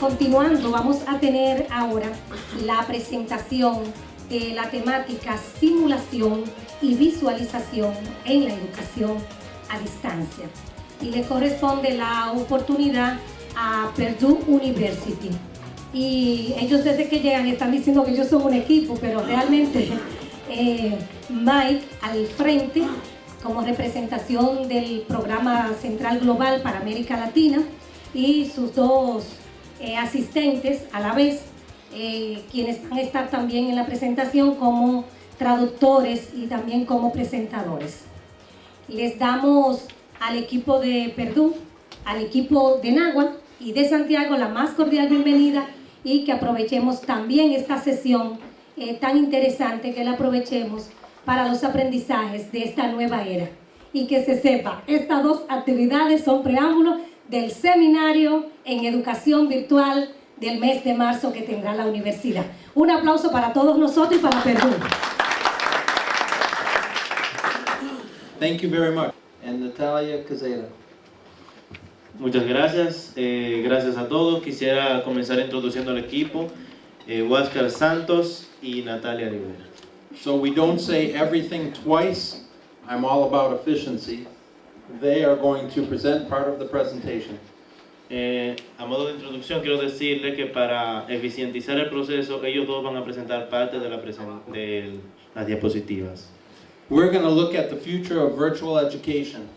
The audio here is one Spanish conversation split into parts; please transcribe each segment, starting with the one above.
continuando, vamos a tener ahora la presentación de la temática simulación y visualización en la educación a distancia. Y le corresponde la oportunidad a Purdue University. Y ellos desde que llegan están diciendo que ellos son un equipo, pero realmente Mike al frente como representación del programa Central Global para América Latina y sus dos asistentes a la vez, quienes van a estar también en la presentación como traductores y también como presentadores. Les damos al equipo de Purdue, al equipo de Nahuatl y de Santiago la más cordial bienvenida y que aprovechemos también esta sesión tan interesante, que la aprovechemos para los aprendizajes de esta nueva era. Y que se sepa, estas dos actividades son preámbulos del seminario en educación virtual del mes de marzo que tendrá la universidad. Un aplauso para todos nosotros y para Purdue. Thank you very much. And Natalia Kazela. Muchas gracias, gracias a todos. Quisiera comenzar introduciendo al equipo, Huáscar Santos y Natalia Rivera. So we don't say everything twice. I'm all about efficiency. They are going to present part of the presentation. A modo de introducción quiero decirle que para eficientizar el proceso, ellos dos van a presentar parte de las diapositivas. We're going to look at the future of virtual education.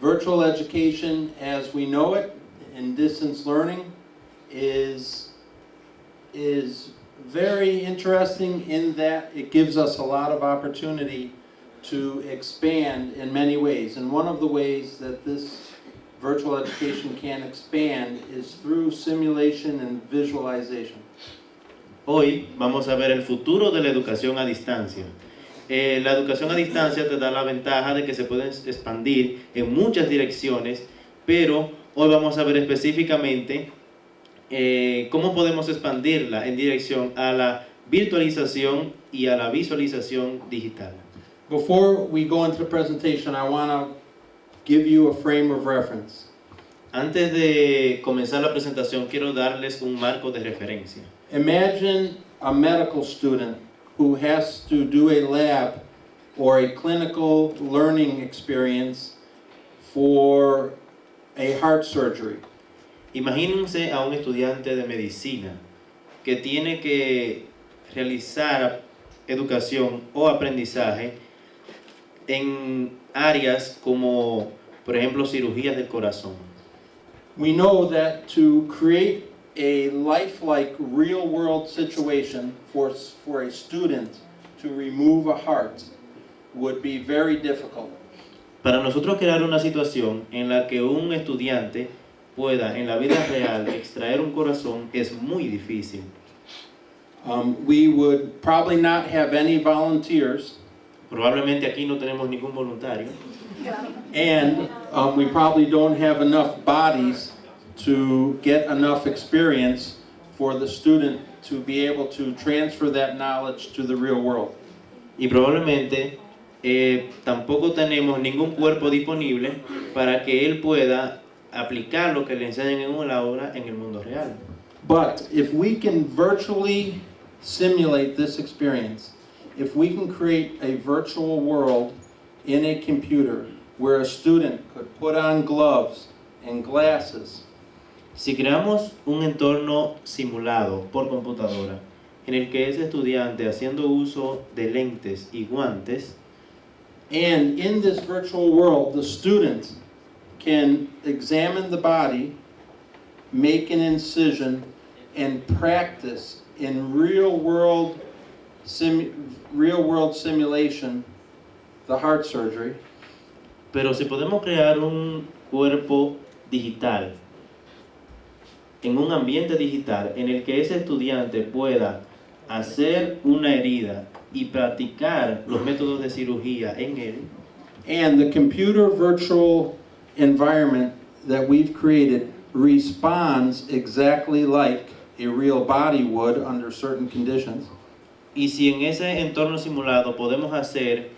Virtual education, as we know it, in distance learning, is very interesting in that it gives us a lot of opportunity to expand in many ways. And one of the ways that this virtual education can expand is through simulation and visualization. Hoy vamos a ver el futuro de la educación a distancia. La educación a distancia te da la ventaja de que se puede expandir en muchas direcciones, pero hoy vamos a ver específicamente cómo podemos expandirla en dirección a la virtualización y a la visualización digital. Before we go into the presentation, I want to give you a frame of reference. Antes de comenzar la presentación, quiero darles un marco de referencia. Imagine a medical student who has to do a lab or a clinical learning experience for a heart surgery. Imagínense a un estudiante de medicina que tiene que realizar educación o aprendizaje en áreas como, por ejemplo, cirugías del corazón. We know that to create a lifelike real-world situation for a student to remove a heart would be very difficult. Para nosotros crear una situación en la que un estudiante pueda en la vida real extraer un corazón es muy difícil. We would probably not have any volunteers. Probablemente aquí no tenemos ningún voluntario. And we probably don't have enough bodies to get enough experience for the student to be able to transfer that knowledge to the real world. Y probablemente tampoco tenemos ningún cuerpo disponible para que él pueda aplicar lo que le enseñan en una aula en el mundo real. But if we can virtually simulate this experience, if we can create a virtual world in a computer where a student could put on gloves and glasses, si creamos un entorno simulado por computadora en el que ese estudiante haciendo uso de lentes y guantes, and in this virtual world the student can examine the body, make an incision, and practice in real-world simulation the heart surgery. pero si podemos crear un cuerpo digital en un ambiente digital en el que ese estudiante pueda hacer una herida y practicar los métodos de cirugía en él, And the computer virtual environment that we've created responds exactly like a real body would under certain conditions. y si en ese entorno simulado podemos hacer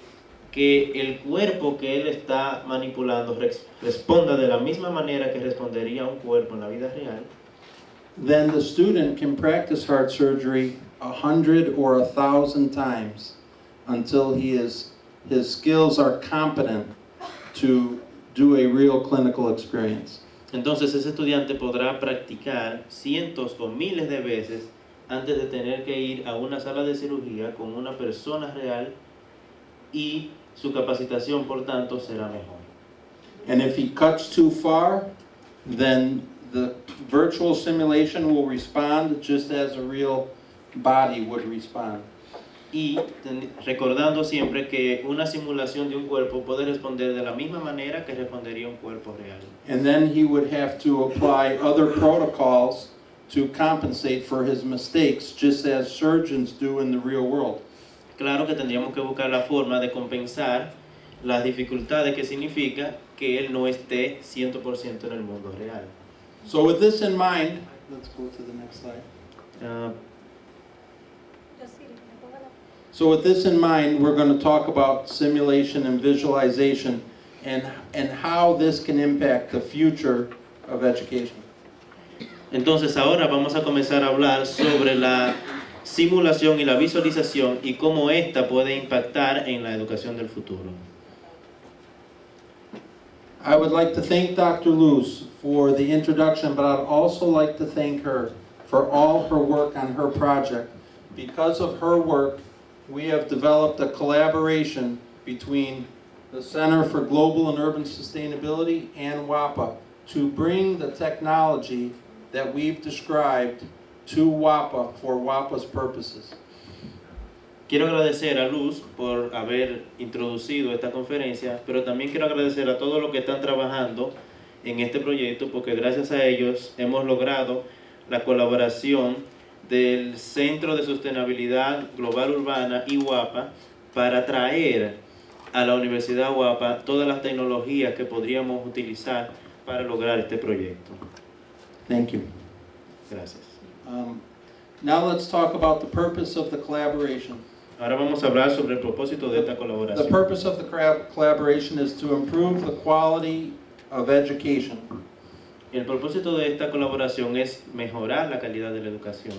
que el cuerpo que él está manipulando responda de la misma manera que respondería un cuerpo en la vida real, then the student can practice heart surgery 100 or 1,000 times until his skills are competent to do a real clinical experience. Entonces ese estudiante podrá practicar cientos o miles de veces antes de tener que ir a una sala de cirugía con una persona real y su capacitación por tanto será mejor. And if he cuts too far, then the virtual simulation will respond just as a real body would respond. Y recordando siempre que una simulación de un cuerpo puede responder de la misma manera que respondería un cuerpo real. And then he would have to apply other protocols to compensate for his mistakes, just as surgeons do in the real world. Claro que tendríamos que buscar la forma de compensar las dificultades que significa que él no esté 100% en el mundo real. So with this in mind, let's go to the next slide. Ah, So with this in mind, we're going to talk about simulation and visualization and how this can impact the future of education. Entonces ahora vamos a comenzar a hablar sobre la simulación y la visualización y cómo esta puede impactar en la educación del futuro. I would like to thank Dr. Luz for the introduction, but I'd also like to thank her for all her work on her project. Because of her work, we have developed a collaboration between the Center for Global and Urban Sustainability and WAPA to bring the technology that we've described to WAPA for WAPA's purposes. Quiero agradecer a Luz por haber introducido esta conferencia, pero también quiero agradecer a todos los que están trabajando en este proyecto, porque gracias a ellos hemos logrado la colaboración del Centro de Sostenibilidad Global Urbana y WAPA para traer a la Universidad WAPA todas las tecnologías que podríamos utilizar para lograr este proyecto. Thank you. Gracias. Now let's talk about the purpose of the collaboration. Ahora vamos a hablar sobre el propósito de esta The colaboración. purpose of the collaboration is to improve the quality of education, El propósito de esta colaboración es mejorar la calidad de la educación,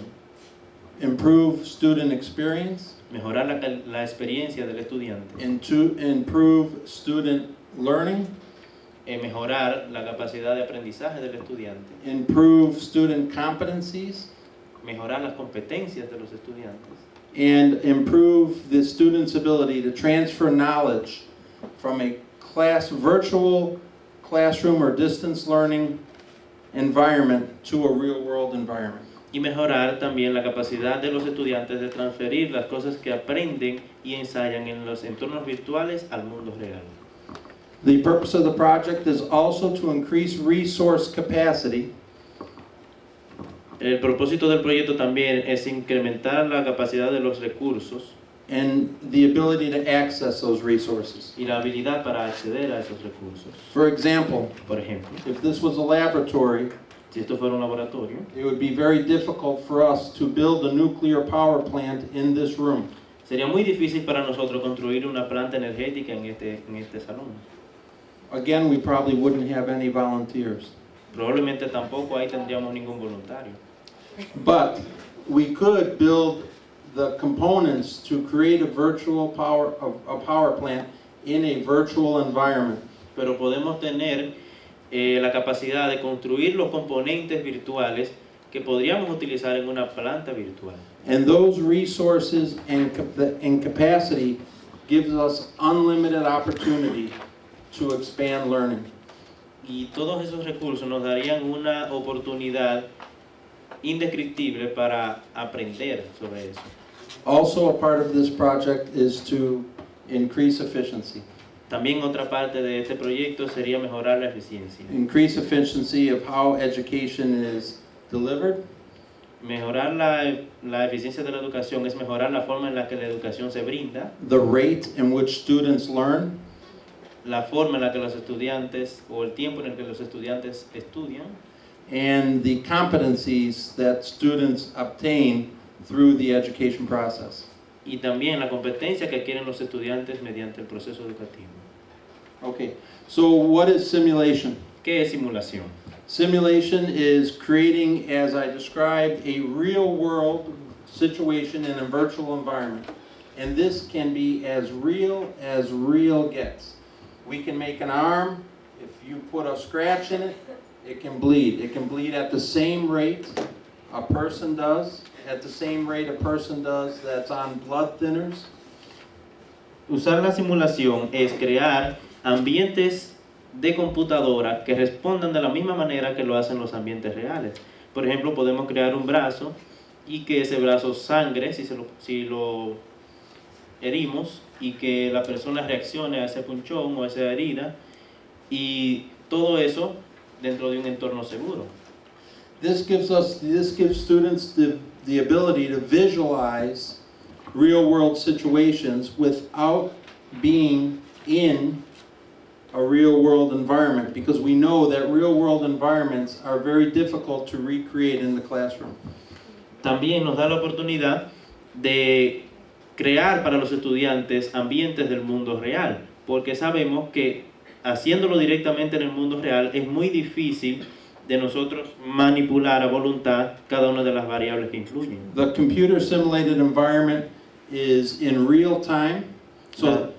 improve student experience, mejorar la experiencia del estudiante, and to improve student learning, mejorar la capacidad de aprendizaje del estudiante, improve student competencies, mejorar las competencias de los estudiantes and improve the student's ability to transfer knowledge from a virtual classroom or distance learning environment to a real-world environment. y mejorar también la capacidad de los estudiantes de transferir las cosas que aprenden y ensayan en los entornos virtuales al mundo real. The purpose of the project is also to increase resource capacity El propósito del proyecto también es incrementar la capacidad de los recursos and the ability to access those resources. y la habilidad para acceder a esos recursos. For example, Por ejemplo, if this was a laboratory, si esto fuera un laboratorio, it would be very difficult for us to build a nuclear power plant in this room. sería muy difícil para nosotros construir una planta energética en este salón. Again, we probably wouldn't have any volunteers. Probablemente tampoco ahí tendríamos ningún voluntario. But we could build the components to create a power plant in a virtual environment. Pero podemos tener la capacidad de construir los componentes virtuales que podríamos utilizar en una planta virtual. And those resources and capacity gives us unlimited opportunity to expand learning. Y todos esos recursos nos darían una oportunidad indescriptible para aprender sobre eso. Also, a part of this project is to increase efficiency. También otra parte de este proyecto sería mejorar la eficiencia. Increase efficiency of how education is delivered, Mejorar la eficiencia de la educación es mejorar la forma en la que la educación se brinda, the rate in which students learn, la forma en la que los estudiantes o el tiempo en el que los estudiantes estudian and the competencies that students obtain through the education process. y también la competencia que adquieren los estudiantes mediante el proceso educativo. Okay, so what is simulation? ¿Qué es simulación? Simulation is creating, as I described, a real-world situation in a virtual environment. And this can be as real gets. We can make an arm. If you put a scratch in it, it can bleed. It can bleed at the same rate a person does, that's on blood thinners. Usar la simulación es crear ambientes de computadora que respondan de la misma manera que lo hacen los ambientes reales. Por ejemplo, podemos crear un brazo y que ese brazo sangre si lo herimos y que la persona reaccione a ese punchón o a esa herida, y todo eso dentro de un entorno seguro. This gives students the ability to visualize real-world situations without being in a real-world environment, because we know that real-world environments are very difficult to recreate in the classroom. También nos da la oportunidad de crear para los estudiantes ambientes del mundo real, porque sabemos que haciéndolo directamente en el mundo real es muy difícil de nosotros manipular a voluntad cada una de las variables que influyen. The computer simulated environment is in real time, so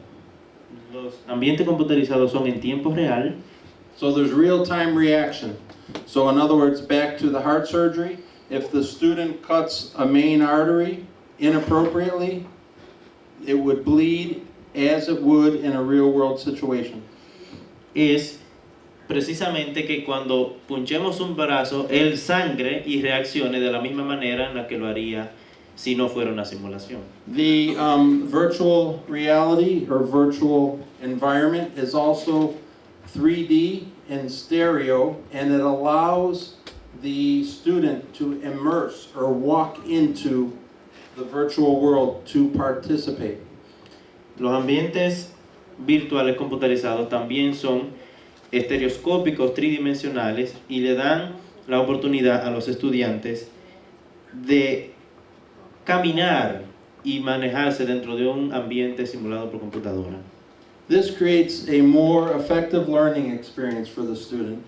Los ambientes computarizados son en tiempo real, there's real-time reaction. So in other words, back to the heart surgery, if the student cuts a main artery inappropriately, it would bleed as it would in a real-world situation. es precisamente que cuando punchemos un brazo, él sangre y reaccione de la misma manera en la que lo haría si no fuera una simulación. The virtual reality or virtual environment is also 3D and stereo, and it allows the student to immerse or walk into the virtual world to participate. Los ambientes virtuales computarizados también son estereoscópicos tridimensionales y le dan la oportunidad a los estudiantes de caminar y manejarse dentro de un ambiente simulado por computadora. This creates a more effective learning experience for the student.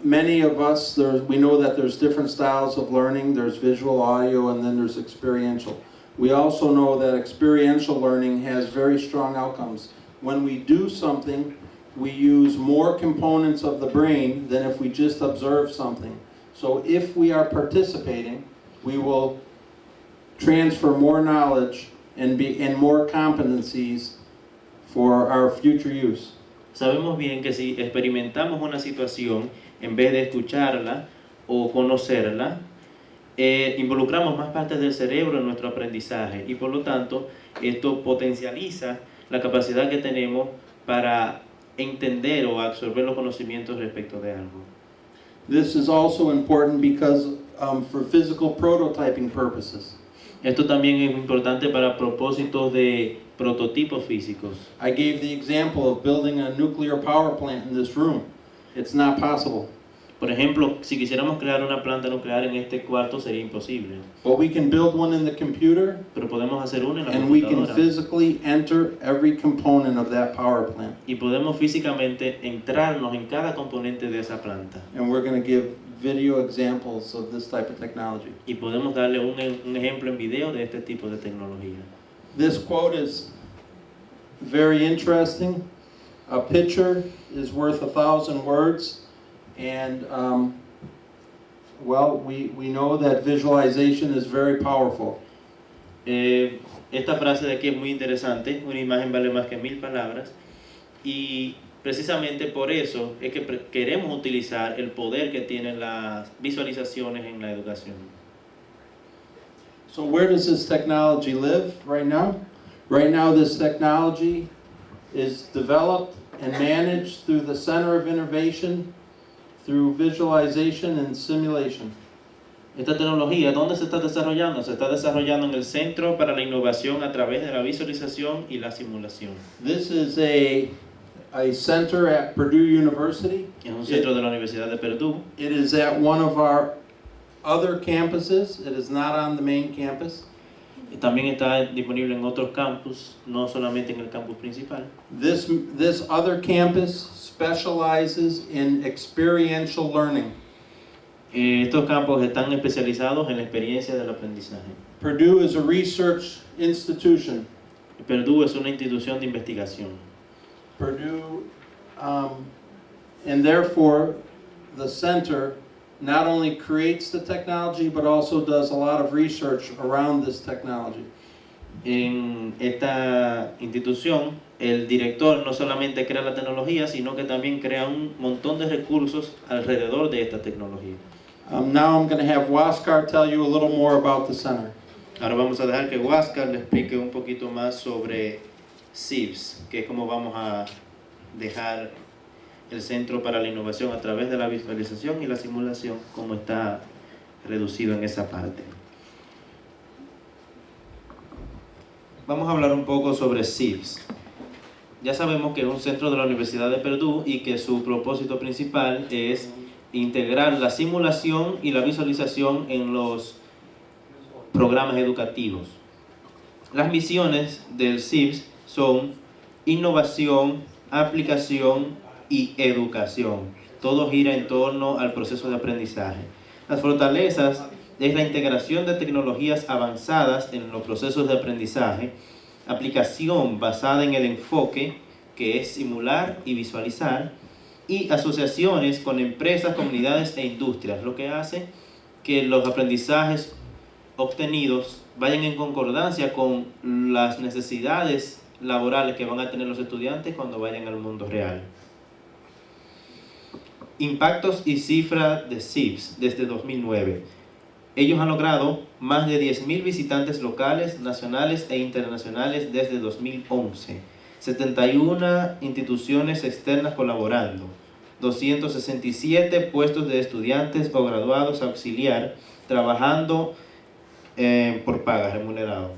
Many of us, we know that there's different styles of learning. There's visual, audio, and then there's experiential. We also know that experiential learning has very strong outcomes. When we do something, we use more components of the brain than if we just observe something. So if we are participating, we will transfer more knowledge and more competencies for our future use. Sabemos bien que si experimentamos una situación, en vez de escucharla o conocerla, involucramos más partes del cerebro en nuestro aprendizaje, y por lo tanto esto potencializa la capacidad que tenemos para entender o absorber los conocimientos respecto de algo. This is also important because for physical prototyping purposes. Esto también es importante para propósitos de prototipos físicos. I gave the example of building a nuclear power plant in this room. It's not possible. Por ejemplo, si quisiéramos crear una planta nuclear en este cuarto sería imposible. But we can build one in the computer, Pero podemos hacer una en la and we can computadora. physically enter every component of that power plant. Y podemos físicamente entrarnos en cada componente de esa planta. And we're going to give video examples of this type of technology. Y podemos darle un ejemplo en video de este tipo de tecnología. This quote is very interesting. A picture is worth 1,000 words. And, well, we know that visualization is very powerful. Esta frase de aquí es muy interesante. Una imagen vale más que 1000 palabras. Y precisamente por eso es que queremos utilizar el poder que tienen las visualizaciones en la educación. So where does this technology live right now? Right now this technology is developed and managed through the Center of Innovation, through visualization and simulation. Esta tecnología, ¿dónde se está desarrollando? Se está desarrollando en el Centro para la Innovación a través de la visualización y la simulación. This is a center at Purdue University. Es un centro de la Universidad de Purdue. It is at one of our other campuses. It is not on the main campus. También está disponible en otros campus, no solamente en el campus principal. This other campus specializes in experiential learning. Estos campos están especializados en la experiencia del aprendizaje. Purdue is a research institution. Purdue es una institución de investigación. Purdue, and therefore the center not only creates the technology but also does a lot of research around this technology. En esta institución, el director no solamente crea la tecnología, sino que también crea un montón de recursos alrededor de esta tecnología. Now I'm going to have Waskar tell you a little more about the center. Ahora vamos a dejar que Waskar le explique un poquito más sobre CIBS, que es como vamos a dejar el Centro para la Innovación a través de la visualización y la simulación, como está reducido en esa parte. Vamos a hablar un poco sobre CIBS. Ya sabemos que es un centro de la Universidad de Purdue y que su propósito principal es integrar la simulación y la visualización en los programas educativos. Las misiones del CIBS son innovación, aplicación y educación. Todo gira en torno al proceso de aprendizaje. Las fortalezas es la integración de tecnologías avanzadas en los procesos de aprendizaje, aplicación basada en el enfoque, que es simular y visualizar, y asociaciones con empresas, comunidades e industrias, lo que hace que los aprendizajes obtenidos vayan en concordancia con las necesidades laborales que van a tener los estudiantes cuando vayan al mundo real. Impactos y cifras de CIBS desde 2009. Ellos han logrado más de 10.000 visitantes locales, nacionales e internacionales desde 2011. 71 instituciones externas colaborando. 267 puestos de estudiantes o graduados auxiliar trabajando por paga remunerado.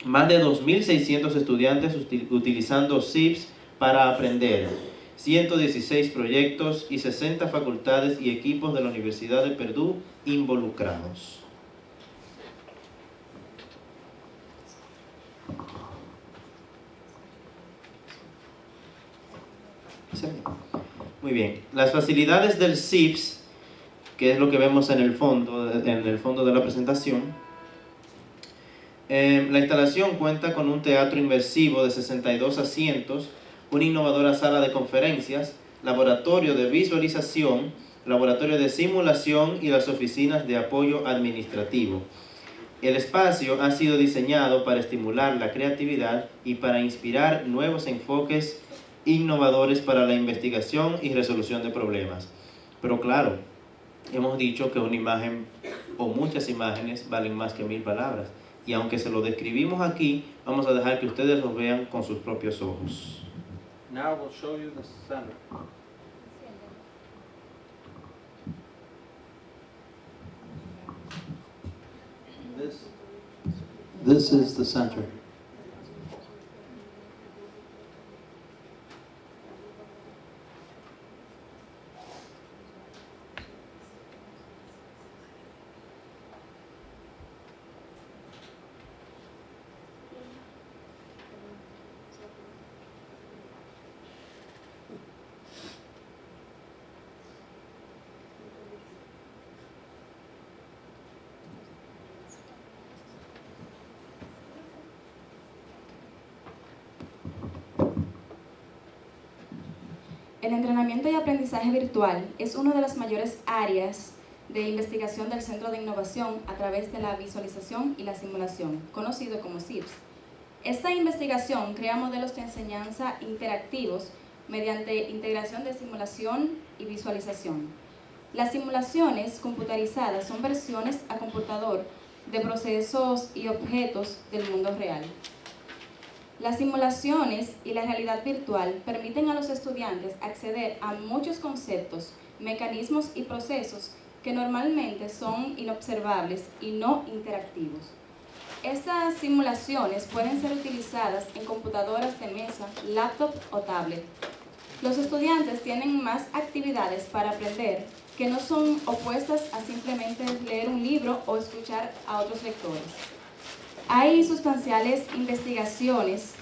Más de 2.600 estudiantes utilizando CIBS para aprender. 116 proyectos y 60 facultades y equipos de la Universidad de Purdue involucrados. Muy bien, las facilidades del CIBS, que es lo que vemos en el fondo de la presentación. La instalación cuenta con un teatro inmersivo de 62 asientos, una innovadora sala de conferencias, laboratorio de visualización, laboratorio de simulación y las oficinas de apoyo administrativo. El espacio ha sido diseñado para estimular la creatividad y para inspirar nuevos enfoques innovadores para la investigación y resolución de problemas. Pero claro, hemos dicho que una imagen o muchas imágenes valen más que 1000 palabras. Y aunque se lo describimos aquí, vamos a dejar que ustedes lo vean con sus propios ojos. Now we'll show you the center. This is the center. El entrenamiento y aprendizaje virtual es una de las mayores áreas de investigación del Centro de Innovación a través de la visualización y la simulación, conocido como CIBS. Esta investigación crea modelos de enseñanza interactivos mediante integración de simulación y visualización. Las simulaciones computarizadas son versiones a computador de procesos y objetos del mundo real. Las simulaciones y la realidad virtual permiten a los estudiantes acceder a muchos conceptos, mecanismos y procesos que normalmente son inobservables y no interactivos. Estas simulaciones pueden ser utilizadas en computadoras de mesa, laptop o tablet. Los estudiantes tienen más actividades para aprender que no son opuestas a simplemente leer un libro o escuchar a otros lectores. Hay sustanciales investigaciones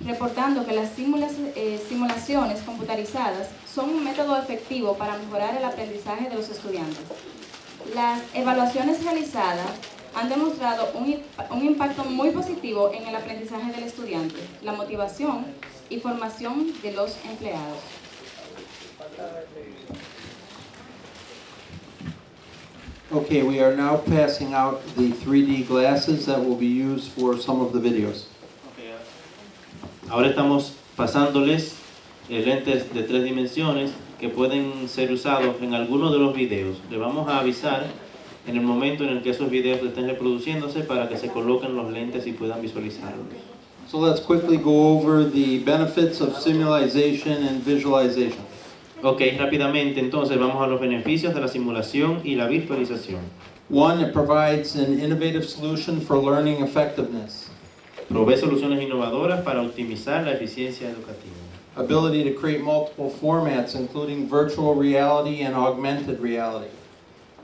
reportando que las simulaciones computarizadas son un método efectivo para mejorar el aprendizaje de los estudiantes. Las evaluaciones realizadas han demostrado un impacto muy positivo en el aprendizaje del estudiante, la motivación y formación de los empleados. Okay, we are now passing out the 3D glasses that will be used for some of the videos. Ahora estamos pasándoles lentes de 3 dimensiones que pueden ser usados en algunos de los videos. Le vamos a avisar en el momento en el que esos videos estén reproduciéndose para que se coloquen los lentes y puedan visualizarlos. So let's quickly go over the benefits of simulation and visualization. Ok, rápidamente entonces vamos a los beneficios de la simulación y la visualización. One, it provides an innovative solution for learning effectiveness. Provee soluciones innovadoras para optimizar la eficiencia educativa. Ability to create multiple formats, including virtual reality and augmented reality.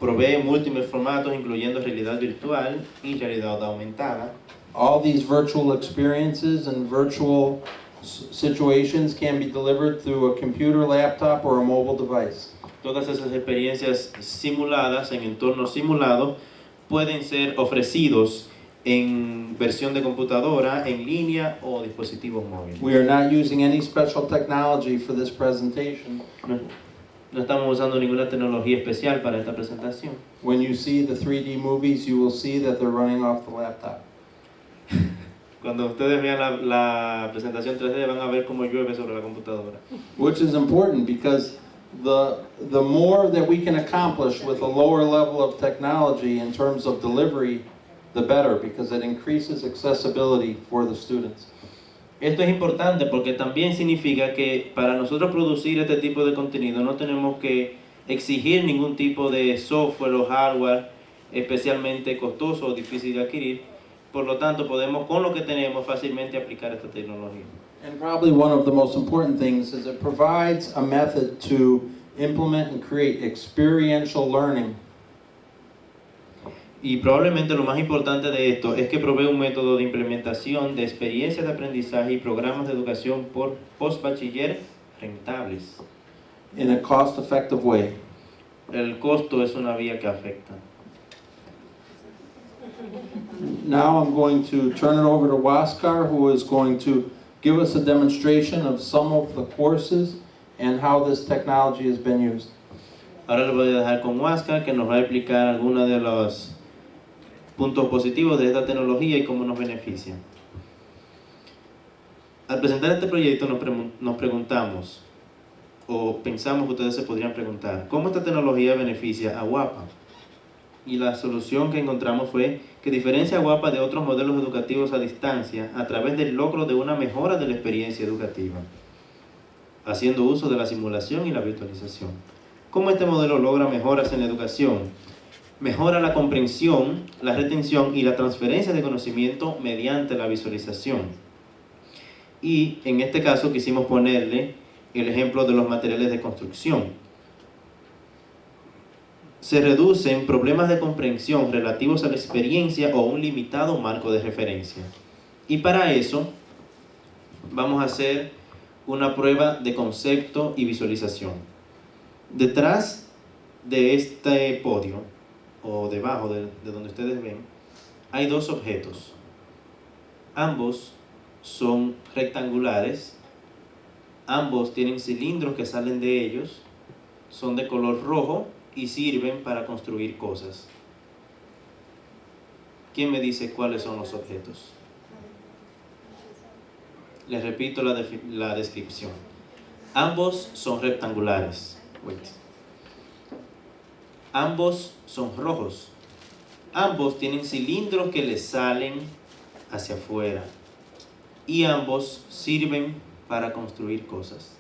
Provee múltiples formatos incluyendo realidad virtual y realidad aumentada. All these virtual experiences and virtual situations can be delivered through a computer, laptop, or a mobile device. Todas esas experiencias simuladas en entornos simulados pueden ser ofrecidos en versión de computadora, en línea o dispositivos móviles. We are not using any special technology for this presentation. No estamos usando ninguna tecnología especial para esta presentación. When you see the 3D movies, you will see that they're running off the laptop. Cuando ustedes vean la presentación 3D van a ver cómo llueve sobre la computadora. Which is important because the more that we can accomplish with a lower level of technology in terms of delivery, the better, because it increases accessibility for the students. Esto es importante porque también significa que para nosotros producir este tipo de contenido no tenemos que exigir ningún tipo de software o hardware especialmente costoso o difícil de adquirir. Por lo tanto, podemos con lo que tenemos fácilmente aplicar esta tecnología. And probably one of the most important things is it provides a method to implement and create experiential learning. Y probablemente lo más importante de esto es que provee un método de implementación de experiencias de aprendizaje y programas de educación por post-bachiller rentables. In a cost-effective way. El costo es una vía que afecta. Now I'm going to turn it over to Waskar, who is going to give us a demonstration of some of the courses and how this technology has been used. Ahora le voy a dejar con Huáscar, que nos va a explicar algunos de los puntos positivos de esta tecnología y cómo nos beneficia. Al presentar este proyecto nos preguntamos, o pensamos que ustedes se podrían preguntar, ¿cómo esta tecnología beneficia a UAPA? Y la solución que encontramos fue que diferencia a UAPA de otros modelos educativos a distancia a través del logro de una mejora de la experiencia educativa, haciendo uso de la simulación y la virtualización. ¿Cómo este modelo logra mejoras en la educación? Mejora la comprensión, la retención y la transferencia de conocimiento mediante la visualización. Y en este caso quisimos ponerle el ejemplo de los materiales de construcción. Se reducen problemas de comprensión relativos a la experiencia o un limitado marco de referencia. Y para eso vamos a hacer una prueba de concepto y visualización. Detrás de este podio, o debajo de donde ustedes ven, hay dos objetos. Ambos son rectangulares, ambos tienen cilindros que salen de ellos, son de color rojo y sirven para construir cosas. ¿Quién me dice cuáles son los objetos? Les repito la descripción. Ambos son rectangulares. Ambos son rojos. Ambos tienen cilindros que les salen hacia afuera. Y ambos sirven para construir cosas.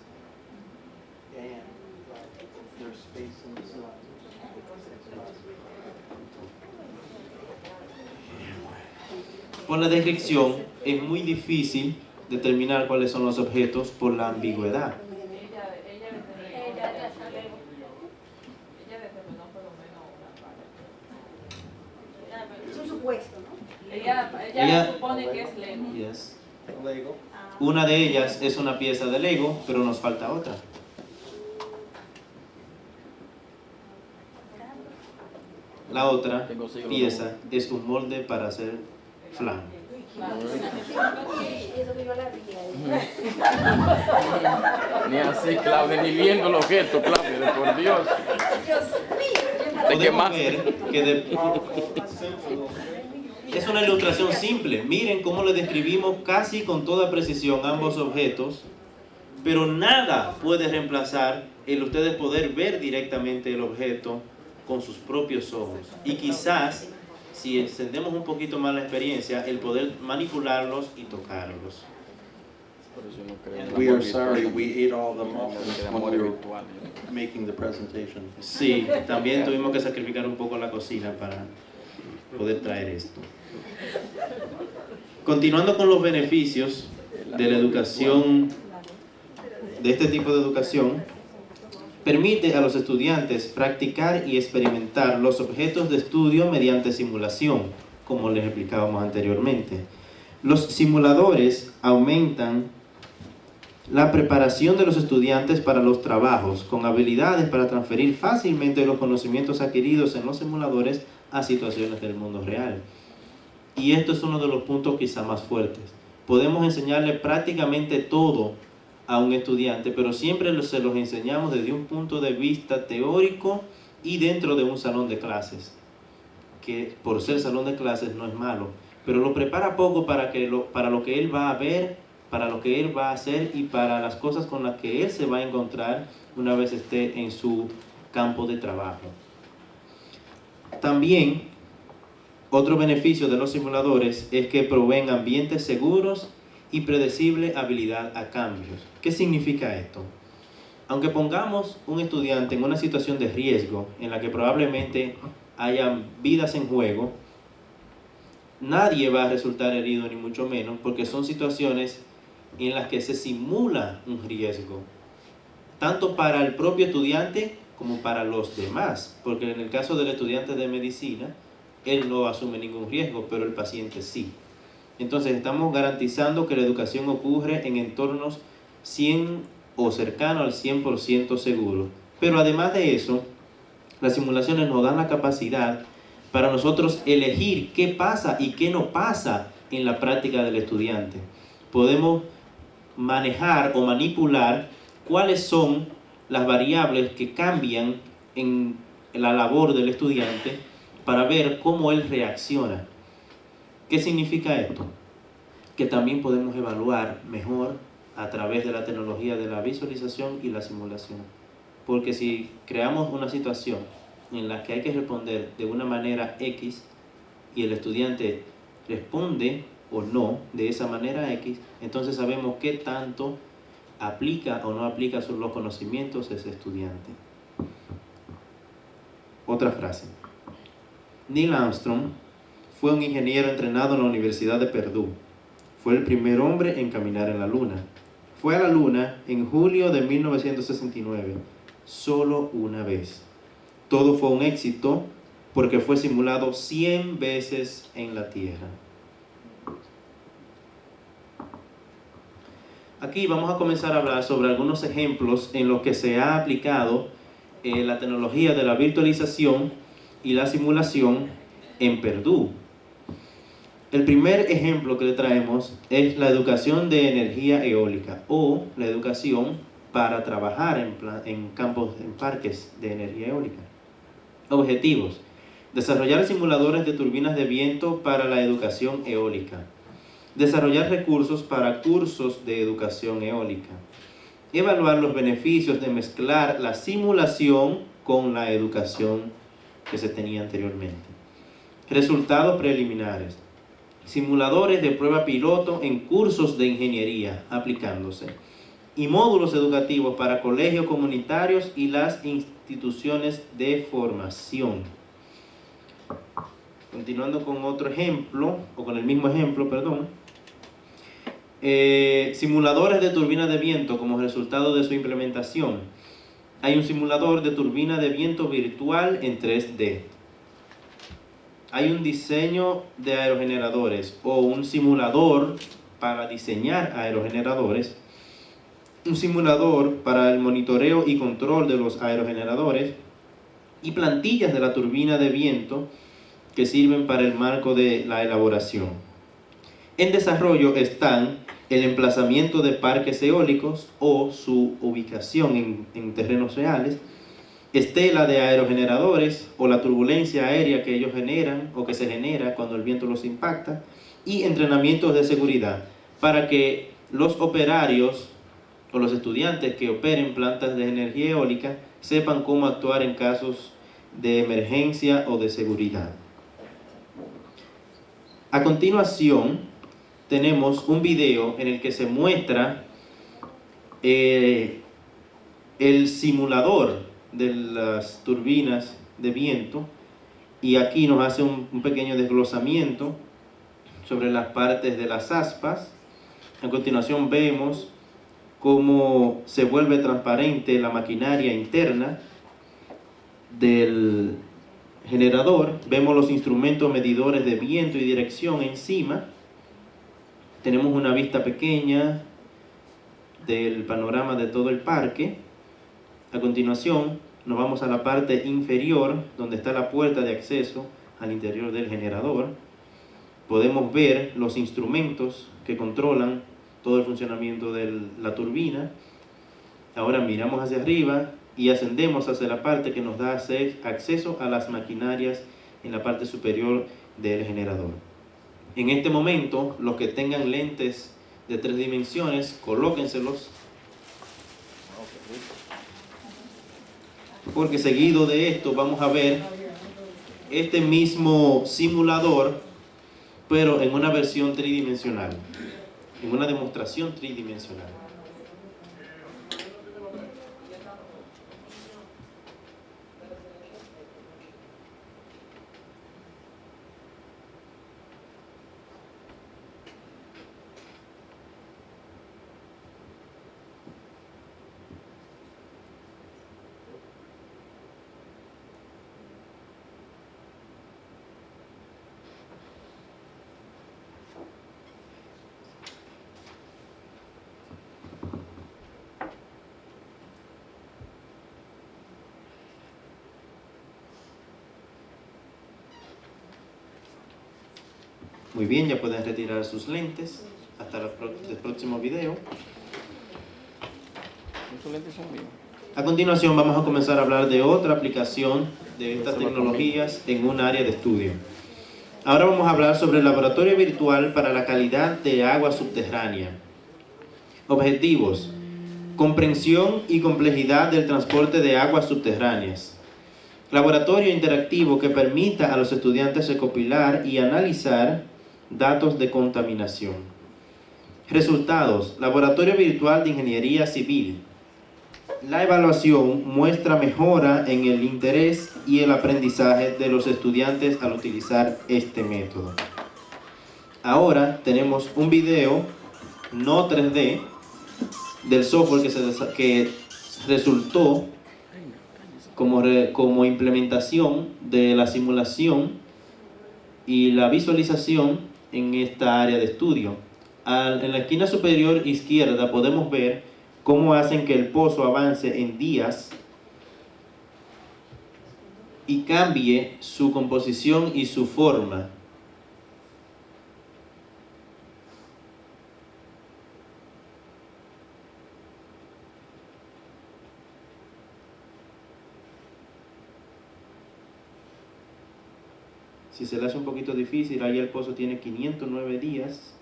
Por la descripción es muy difícil determinar cuáles son los objetos por la ambigüedad. Es un supuesto, ¿no? Ella- supone que es Lego. Yes. Lego. Una de ellas es una pieza de Lego, pero nos falta otra. La otra pieza es un molde para hacer flan. Ni así, Claudia, ni viendo los gestos, Claudia, por Dios. Te Podemos quemaste. ver que es una ilustración simple. Miren cómo le describimos casi con toda precisión ambos objetos, pero nada puede reemplazar el ustedes poder ver directamente el objeto con sus propios ojos. Y quizás, si extendemos un poquito más la experiencia, el poder manipularlos y tocarlos. Por eso no creo en And el we amor are sorry, virtual. we ate all the En muffins el when amor we were virtual. making the presentation. Sí, también tuvimos que sacrificar un poco la cocina para poder traer esto. Continuando con los beneficios de la educación, de este tipo de educación, permite a los estudiantes practicar y experimentar los objetos de estudio mediante simulación, como les explicábamos anteriormente. Los simuladores aumentan la preparación de los estudiantes para los trabajos, con habilidades para transferir fácilmente los conocimientos adquiridos en los simuladores a situaciones del mundo real. Y esto es uno de los puntos quizá más fuertes. Podemos enseñarle prácticamente todo a un estudiante, pero siempre se los enseñamos desde un punto de vista teórico y dentro de un salón de clases, que por ser salón de clases no es malo, pero lo prepara poco para lo que él va a ver, para lo que él va a hacer y para las cosas con las que él se va a encontrar una vez esté en su campo de trabajo. También, otro beneficio de los simuladores es que proveen ambientes seguros y predecible habilidad a cambios. ¿Qué significa esto? Aunque pongamos un estudiante en una situación de riesgo en la que probablemente haya vidas en juego, nadie va a resultar herido ni mucho menos, porque son situaciones en las que se simula un riesgo, tanto para el propio estudiante como para los demás, porque en el caso del estudiante de medicina, él no asume ningún riesgo, pero el paciente sí. Entonces estamos garantizando que la educación ocurre en entornos 100 o cercano al 100% seguro. Pero además de eso, las simulaciones nos dan la capacidad para nosotros elegir qué pasa y qué no pasa en la práctica del estudiante. Podemos manejar o manipular cuáles son las variables que cambian en la labor del estudiante para ver cómo él reacciona. ¿Qué significa esto? Que también podemos evaluar mejor a través de la tecnología de la visualización y la simulación. Porque si creamos una situación en la que hay que responder de una manera X y el estudiante responde o no de esa manera X, entonces sabemos qué tanto aplica o no aplica los conocimientos ese estudiante. Otra frase. Neil Armstrong fue un ingeniero entrenado en la Universidad de Purdue. Fue el primer hombre en caminar en la Luna. Fue a la Luna en julio de 1969, solo una vez. Todo fue un éxito porque fue simulado 100 veces en la Tierra. Aquí vamos a comenzar a hablar sobre algunos ejemplos en los que se ha aplicado la tecnología de la virtualización y la simulación en Purdue. El primer ejemplo que le traemos es la educación de energía eólica o la educación para trabajar en campos, en parques de energía eólica. Objetivos: desarrollar simuladores de turbinas de viento para la educación eólica, desarrollar recursos para cursos de educación eólica, evaluar los beneficios de mezclar la simulación con la educación que se tenía anteriormente. Resultados preliminares: simuladores de prueba piloto en cursos de ingeniería aplicándose y módulos educativos para colegios comunitarios y las instituciones de formación. Continuando con otro ejemplo, o con el mismo ejemplo, perdón. Simuladores de turbinas de viento como resultado de su implementación. Hay un simulador de turbina de viento virtual en 3D. hay un diseño de aerogeneradores o un simulador para diseñar aerogeneradores, un simulador para el monitoreo y control de los aerogeneradores y plantillas de la turbina de viento que sirven para el marco de la elaboración. En desarrollo están el emplazamiento de parques eólicos o su ubicación en terrenos reales, estela de aerogeneradores o la turbulencia aérea que ellos generan o que se genera cuando el viento los impacta, y entrenamientos de seguridad para que los operarios o los estudiantes que operen plantas de energía eólica sepan cómo actuar en casos de emergencia o de seguridad. A continuación tenemos un video en el que se muestra el simulador de las turbinas de viento, y aquí nos hace un pequeño desglosamiento sobre las partes de las aspas. A continuación vemos cómo se vuelve transparente la maquinaria interna del generador. Vemos los instrumentos medidores de viento y dirección encima. Tenemos una vista pequeña del panorama de todo el parque. A continuación nos vamos a la parte inferior donde está la puerta de acceso al interior del generador. Podemos ver los instrumentos que controlan todo el funcionamiento de la turbina. Ahora miramos hacia arriba y ascendemos hacia la parte que nos da acceso a las maquinarias en la parte superior del generador. En este momento, los que tengan lentes de 3 dimensiones, colóquenselos, porque seguido de esto vamos a ver este mismo simulador, pero en una versión tridimensional, en una demostración tridimensional. Muy bien, ya pueden retirar sus lentes. Hasta el próximo video. Esos lentes son míos. A continuación vamos a comenzar a hablar de otra aplicación de estas tecnologías en un área de estudio. Ahora vamos a hablar sobre el laboratorio virtual para la calidad de agua subterránea. Objetivos: comprensión y complejidad del transporte de aguas subterráneas. Laboratorio interactivo que permita a los estudiantes recopilar y analizar datos de contaminación. Resultados: laboratorio virtual de ingeniería civil. La evaluación muestra mejora en el interés y el aprendizaje de los estudiantes al utilizar este método. Ahora tenemos un video no 3D del software que resultó como implementación de la simulación y la visualización en esta área de estudio. En la esquina superior izquierda podemos ver cómo hacen que el pozo avance en días y cambie su composición y su forma. Si se le hace un poquito difícil, ahí el pozo tiene 509 días.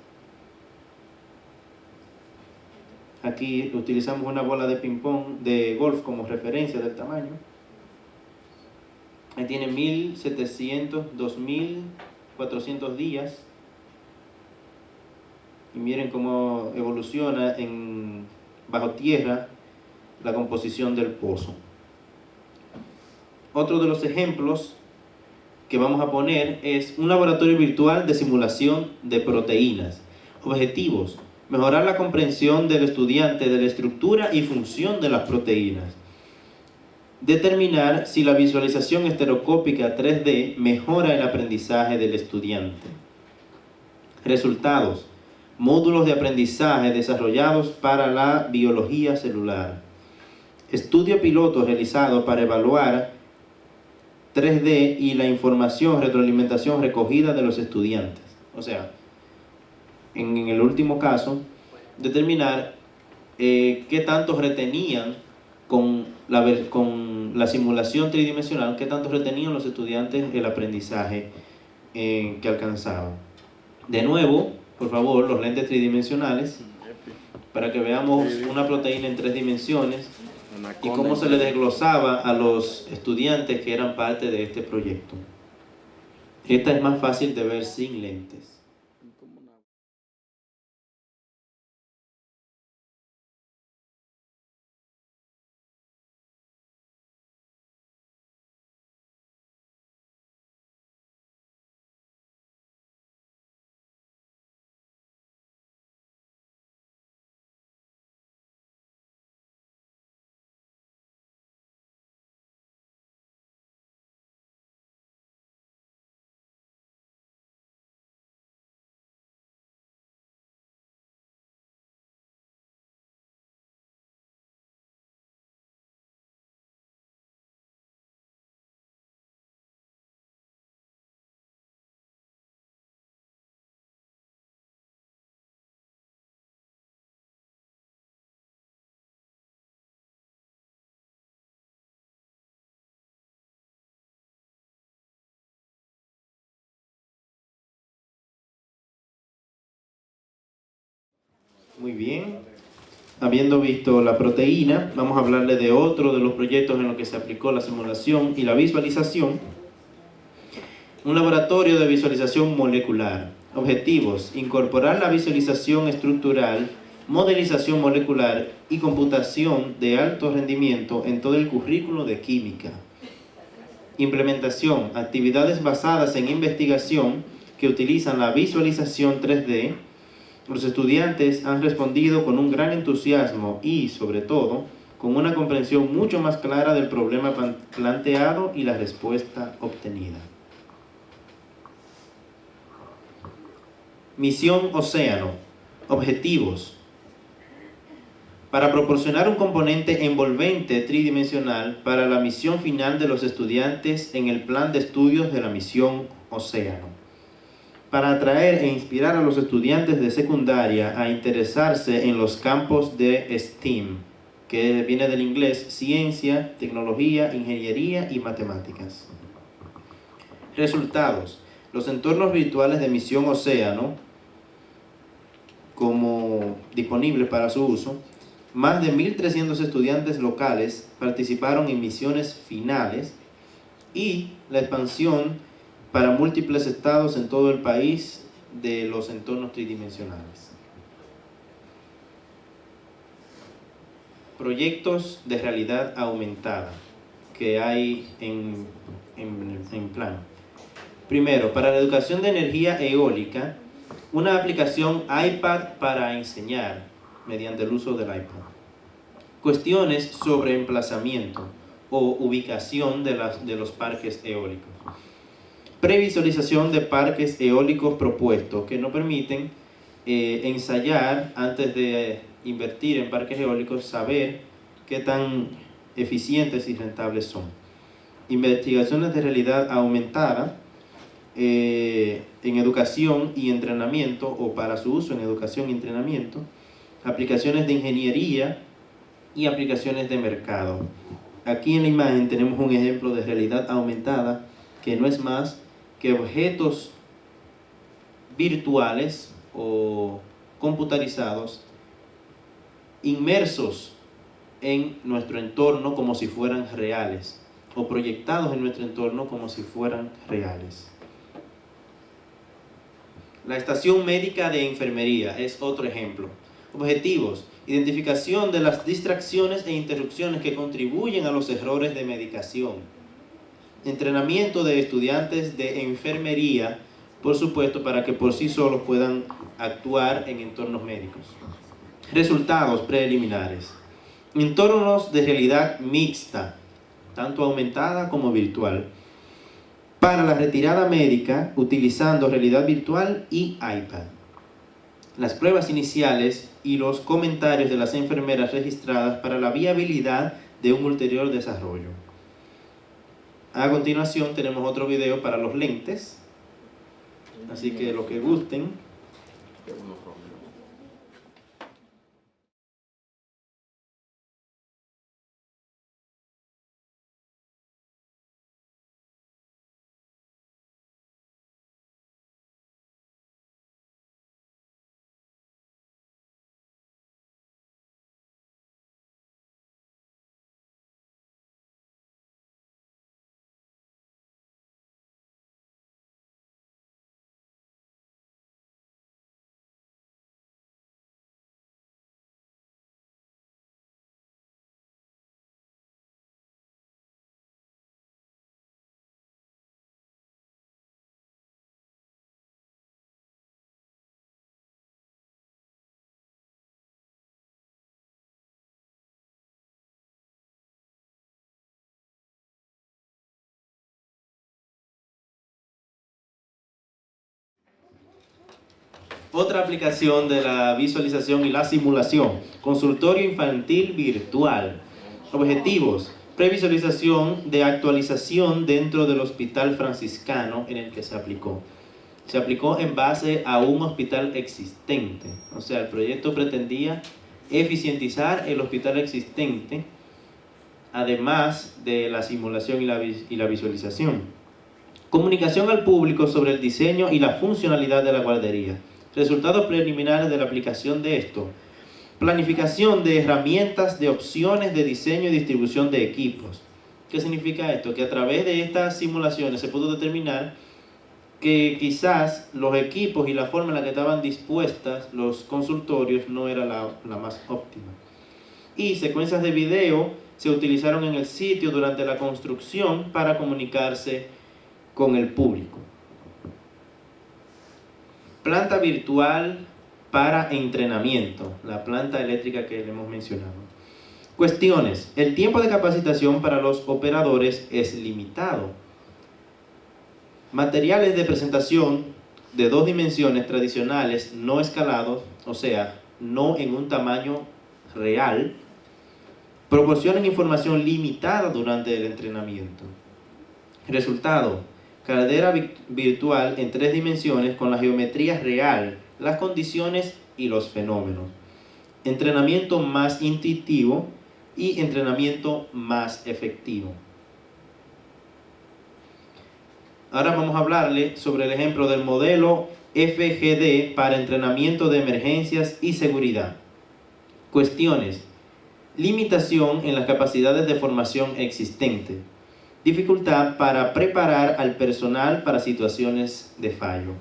Aquí utilizamos una bola de ping-pong de golf como referencia del tamaño. Ahí tiene 1700, 2400 días. Y miren cómo evoluciona bajo tierra la composición del pozo. Otro de los ejemplos que vamos a poner es un laboratorio virtual de simulación de proteínas. Objetivos: mejorar la comprensión del estudiante de la estructura y función de las proteínas. Determinar si la visualización estereoscópica 3D mejora el aprendizaje del estudiante. Resultados. Módulos de aprendizaje desarrollados para la biología celular. Estudio piloto realizado para evaluar 3D y la información, retroalimentación recogida de los estudiantes. O sea, en el último caso, determinar qué tanto retenían con la simulación tridimensional, qué tanto retenían los estudiantes el aprendizaje que alcanzaban. De nuevo, por favor, los lentes tridimensionales, para que veamos una proteína en 3 dimensiones y cómo se le desglosaba a los estudiantes que eran parte de este proyecto. Esta es más fácil de ver sin lentes. Muy bien. Habiendo visto la proteína, vamos a hablarle de otro de los proyectos en los que se aplicó la simulación y la visualización. Un laboratorio de visualización molecular. Objetivos: incorporar la visualización estructural, modelización molecular y computación de alto rendimiento en todo el currículo de química. Implementación: actividades basadas en investigación que utilizan la visualización 3D. Los estudiantes han respondido con un gran entusiasmo y, sobre todo, con una comprensión mucho más clara del problema planteado y la respuesta obtenida. Misión Océano. Objetivos: para proporcionar un componente envolvente tridimensional para la misión final de los estudiantes en el plan de estudios de la misión Océano. Para atraer e inspirar a los estudiantes de secundaria a interesarse en los campos de STEAM, que viene del inglés ciencia, tecnología, ingeniería y matemáticas. Resultados: los entornos virtuales de Misión Océano, como disponibles para su uso, más de 1.300 estudiantes locales participaron en misiones finales y la expansión para múltiples estados en todo el país de los entornos tridimensionales. Proyectos de realidad aumentada que hay en plan. Primero, para la educación de energía eólica, una aplicación iPad para enseñar mediante el uso del iPad. Cuestiones sobre emplazamiento o ubicación de los parques eólicos. Previsualización de parques eólicos propuestos que nos permiten ensayar antes de invertir en parques eólicos, saber qué tan eficientes y rentables son. Investigaciones de realidad aumentada en educación y entrenamiento o para su uso en educación y entrenamiento, aplicaciones de ingeniería y aplicaciones de mercado. Aquí en la imagen tenemos un ejemplo de realidad aumentada que no es más que objetos virtuales o computarizados inmersos en nuestro entorno como si fueran reales o proyectados en nuestro entorno como si fueran reales. La estación médica de enfermería es otro ejemplo. Objetivos: identificación de las distracciones e interrupciones que contribuyen a los errores de medicación. Entrenamiento de estudiantes de enfermería, por supuesto, para que por sí solos puedan actuar en entornos médicos. Resultados preliminares. Entornos de realidad mixta. tanto aumentada como virtual, para la retirada médica utilizando realidad virtual y iPad. Las pruebas iniciales y los comentarios de las enfermeras registradas para la viabilidad de un ulterior desarrollo. A continuación tenemos otro video para los lentes, así que lo que gusten. Otra aplicación de la visualización y la simulación, consultorio infantil virtual. Objetivos: previsualización de actualización dentro del hospital franciscano en el que se aplicó. Se aplicó en base a un hospital existente, o sea, el proyecto pretendía eficientizar el hospital existente, además de la simulación y la visualización. Comunicación al público sobre el diseño y la funcionalidad de la guardería. Resultados preliminares de la aplicación de esto. Planificación de herramientas, de opciones de diseño y distribución de equipos. ¿Qué significa esto? Que a través de estas simulaciones se pudo determinar que quizás los equipos y la forma en la que estaban dispuestas los consultorios no era la más óptima. Y secuencias de video se utilizaron en el sitio durante la construcción para comunicarse con el público. Planta virtual para entrenamiento, la planta eléctrica que le hemos mencionado. Cuestiones: el tiempo de capacitación para los operadores es limitado. Materiales de presentación de 2 dimensiones tradicionales no escalados, o sea, no en un tamaño real, proporcionan información limitada durante el entrenamiento. Resultado: caldera virtual en 3 dimensiones con la geometría real, las condiciones y los fenómenos. Entrenamiento más intuitivo y entrenamiento más efectivo. Ahora vamos a hablarle sobre el ejemplo del modelo FGD para entrenamiento de emergencias y seguridad. Cuestiones: limitación en las capacidades de formación existente. Dificultad para preparar al personal para situaciones de fallo.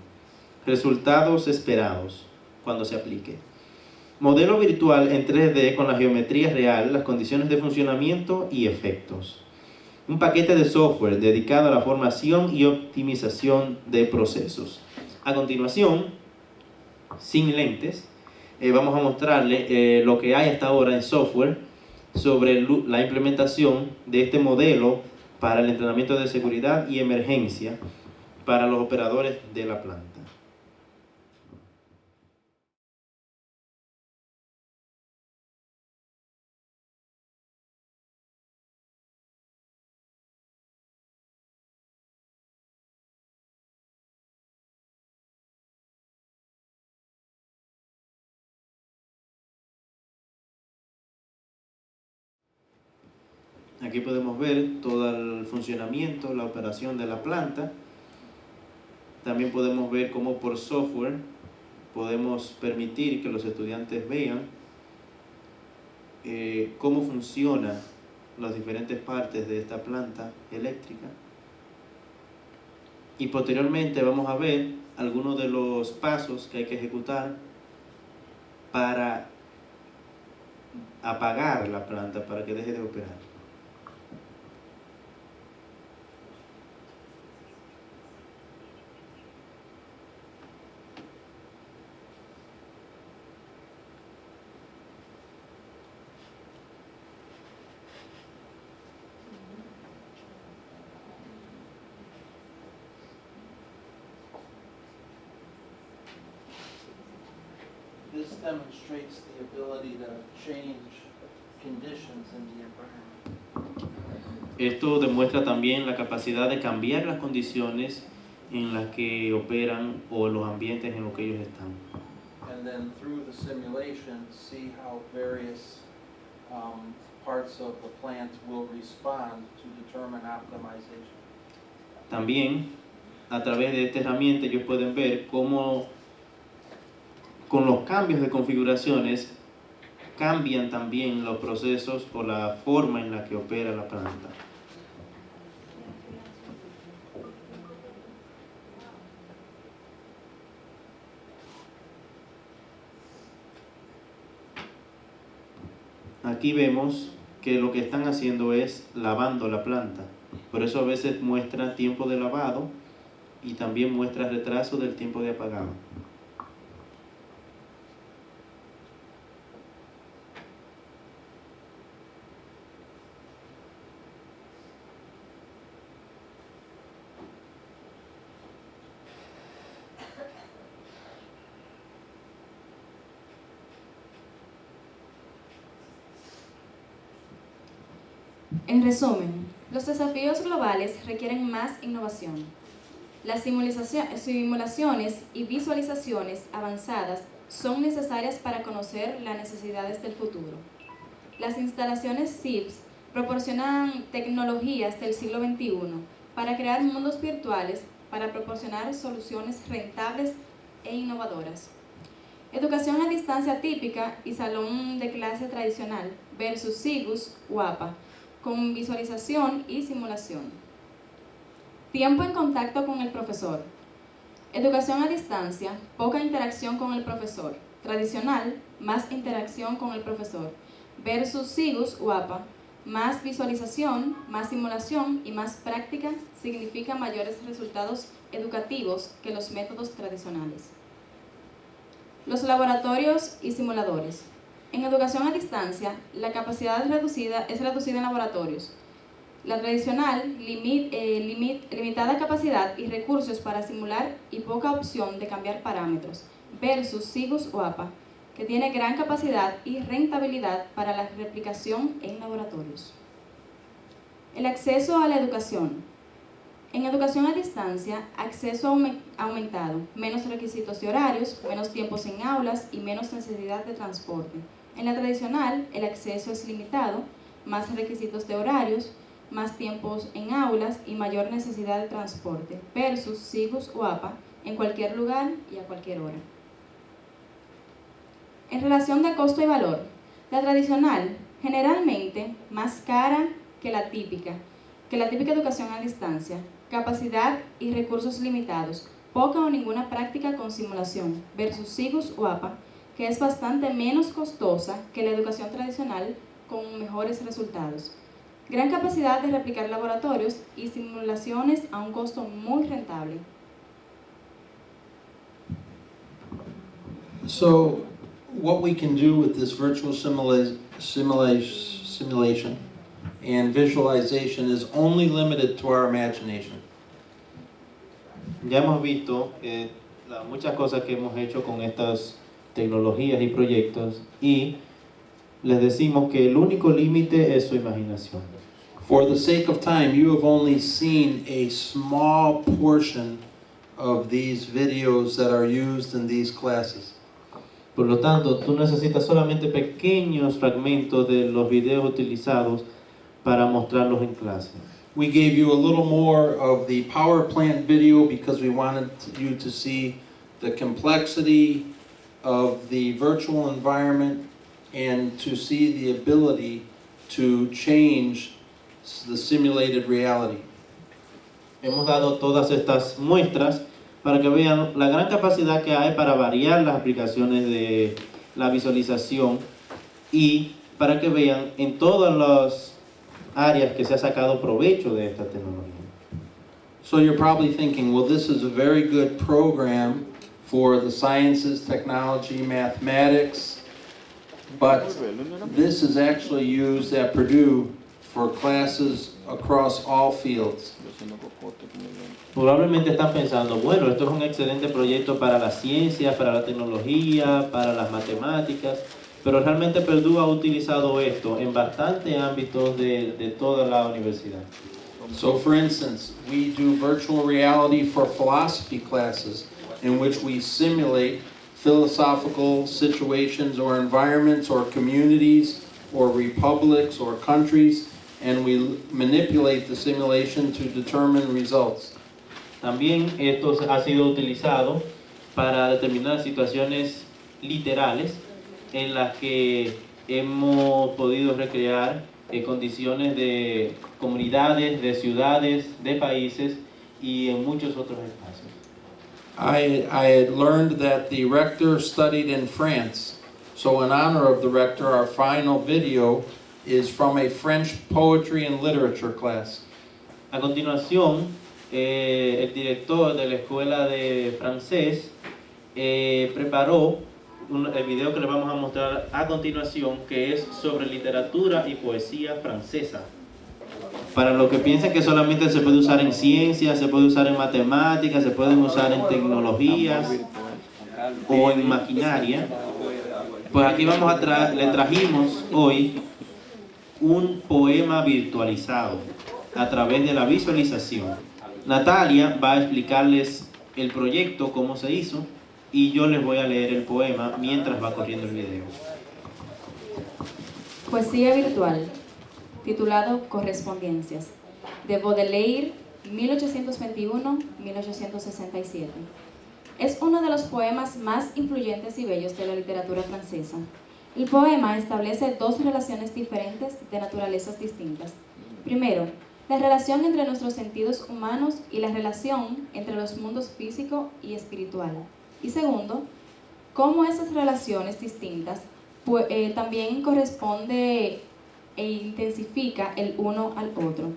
Resultados esperados cuando se aplique. Modelo virtual en 3D con la geometría real, las condiciones de funcionamiento y efectos. Un paquete de software dedicado a la formación y optimización de procesos. A continuación, sin lentes, vamos a mostrarle lo que hay hasta ahora en software sobre la implementación de este modelo para el entrenamiento de seguridad y emergencia para los operadores de la planta. Aquí podemos ver todo el funcionamiento, la operación de la planta. También podemos ver cómo por software podemos permitir que los estudiantes vean cómo funcionan las diferentes partes de esta planta eléctrica. Y posteriormente vamos a ver algunos de los pasos que hay que ejecutar para apagar la planta, para que deje de operar. this demonstrates the ability to change conditions in the environment. Esto demuestra también la capacidad de cambiar las condiciones en las que operan o los ambientes en los que ellos están. And then through the simulation, see how various parts of the plant will respond to determine optimization. También, a través de esta herramienta, ellos pueden ver cómo con los cambios de configuraciones cambian también los procesos o la forma en la que opera la planta. Aquí vemos que lo que están haciendo es lavando la planta. Por eso a veces muestra tiempo de lavado y también muestra retraso del tiempo de apagado. En resumen, los desafíos globales requieren más innovación. Las simulaciones y visualizaciones avanzadas son necesarias para conocer las necesidades del futuro. Las instalaciones CIBS proporcionan tecnologías del siglo XXI para crear mundos virtuales para proporcionar soluciones rentables e innovadoras. Educación a distancia típica y salón de clase tradicional versus SIGUS o APA, con visualización y simulación. Tiempo en contacto con el profesor. Educación a distancia, poca interacción con el profesor. Tradicional, más interacción con el profesor. Versus SIGUS o APA, más visualización, más simulación y más práctica significa mayores resultados educativos que los métodos tradicionales. Los laboratorios y simuladores. En educación a distancia, la capacidad es reducida en laboratorios. La tradicional, limitada capacidad y recursos para simular y poca opción de cambiar parámetros, versus SIGUS o APA, que tiene gran capacidad y rentabilidad para la replicación en laboratorios. El acceso a la educación. En educación a distancia, acceso aumentado, menos requisitos de horarios, menos tiempos en aulas y menos necesidad de transporte. En la tradicional, el acceso es limitado, más requisitos de horarios, más tiempos en aulas y mayor necesidad de transporte, versus SIGUS o APA, en cualquier lugar y a cualquier hora. En relación de costo y valor, la tradicional, generalmente más cara que la típica educación a distancia, capacidad y recursos limitados, poca o ninguna práctica con simulación, versus SIGUS o APA, que es bastante menos costosa que la educación tradicional con mejores resultados. Gran capacidad de replicar laboratorios y simulaciones a un costo muy rentable. So, what we can do with this virtual simulation and visualization is only limited to our imagination. Ya hemos visto muchas cosas que hemos hecho con estas tecnologías y proyectos y les decimos que el único límite es su imaginación. For the sake of time, you have only seen a small portion of these videos that are used in these classes. Por lo tanto, tú necesitas solamente pequeños fragmentos de los videos utilizados para mostrarlos en clase. We gave you a little more of the power plant video because we wanted you to see the complexity of the virtual environment and to see the ability to change the simulated reality. Hemos dado todas estas muestras para que vean la gran capacidad que hay para variar las aplicaciones de la visualización y para que vean en todas las áreas que se ha sacado provecho de esta tecnología. So you're probably thinking, well, this is a very good program for the sciences, technology, mathematics, but this is actually used at Purdue for classes across all fields. Probablemente están pensando, bueno, esto es un excelente proyecto para la ciencia, para la tecnología, para las matemáticas, pero realmente Purdue ha utilizado esto en bastantes ámbitos de toda la universidad. So for instance, we do virtual reality for philosophy classes in which we simulate philosophical situations or environments or communities or republics or countries, and we manipulate the simulation to determine results. También esto ha sido utilizado para determinar situaciones literales en las que hemos podido recrear condiciones de comunidades, de ciudades, de países y en muchos otros espacios. I had learned that the rector studied in France, so in honor of the rector, our final video is from a French poetry and literature class. A continuación, el director de la escuela de francés preparó el video que le vamos a mostrar a continuación, que es sobre literatura y poesía francesa. Para los que piensan que solamente se puede usar en ciencias, se puede usar en matemáticas, se pueden usar en tecnologías o en maquinaria, pues aquí le trajimos hoy un poema virtualizado a través de la visualización. Natalia va a explicarles el proyecto, cómo se hizo, y yo les voy a leer el poema mientras va corriendo el video. Poesía virtual, titulado Correspondencias, de Baudelaire, 1821-1867. Es uno de los poemas más influyentes y bellos de la literatura francesa. El poema establece dos relaciones diferentes de naturalezas distintas. Primero, la relación entre nuestros sentidos humanos y la relación entre los mundos físico y espiritual. Y segundo, cómo esas relaciones distintas también corresponde e intensifica el uno al otro.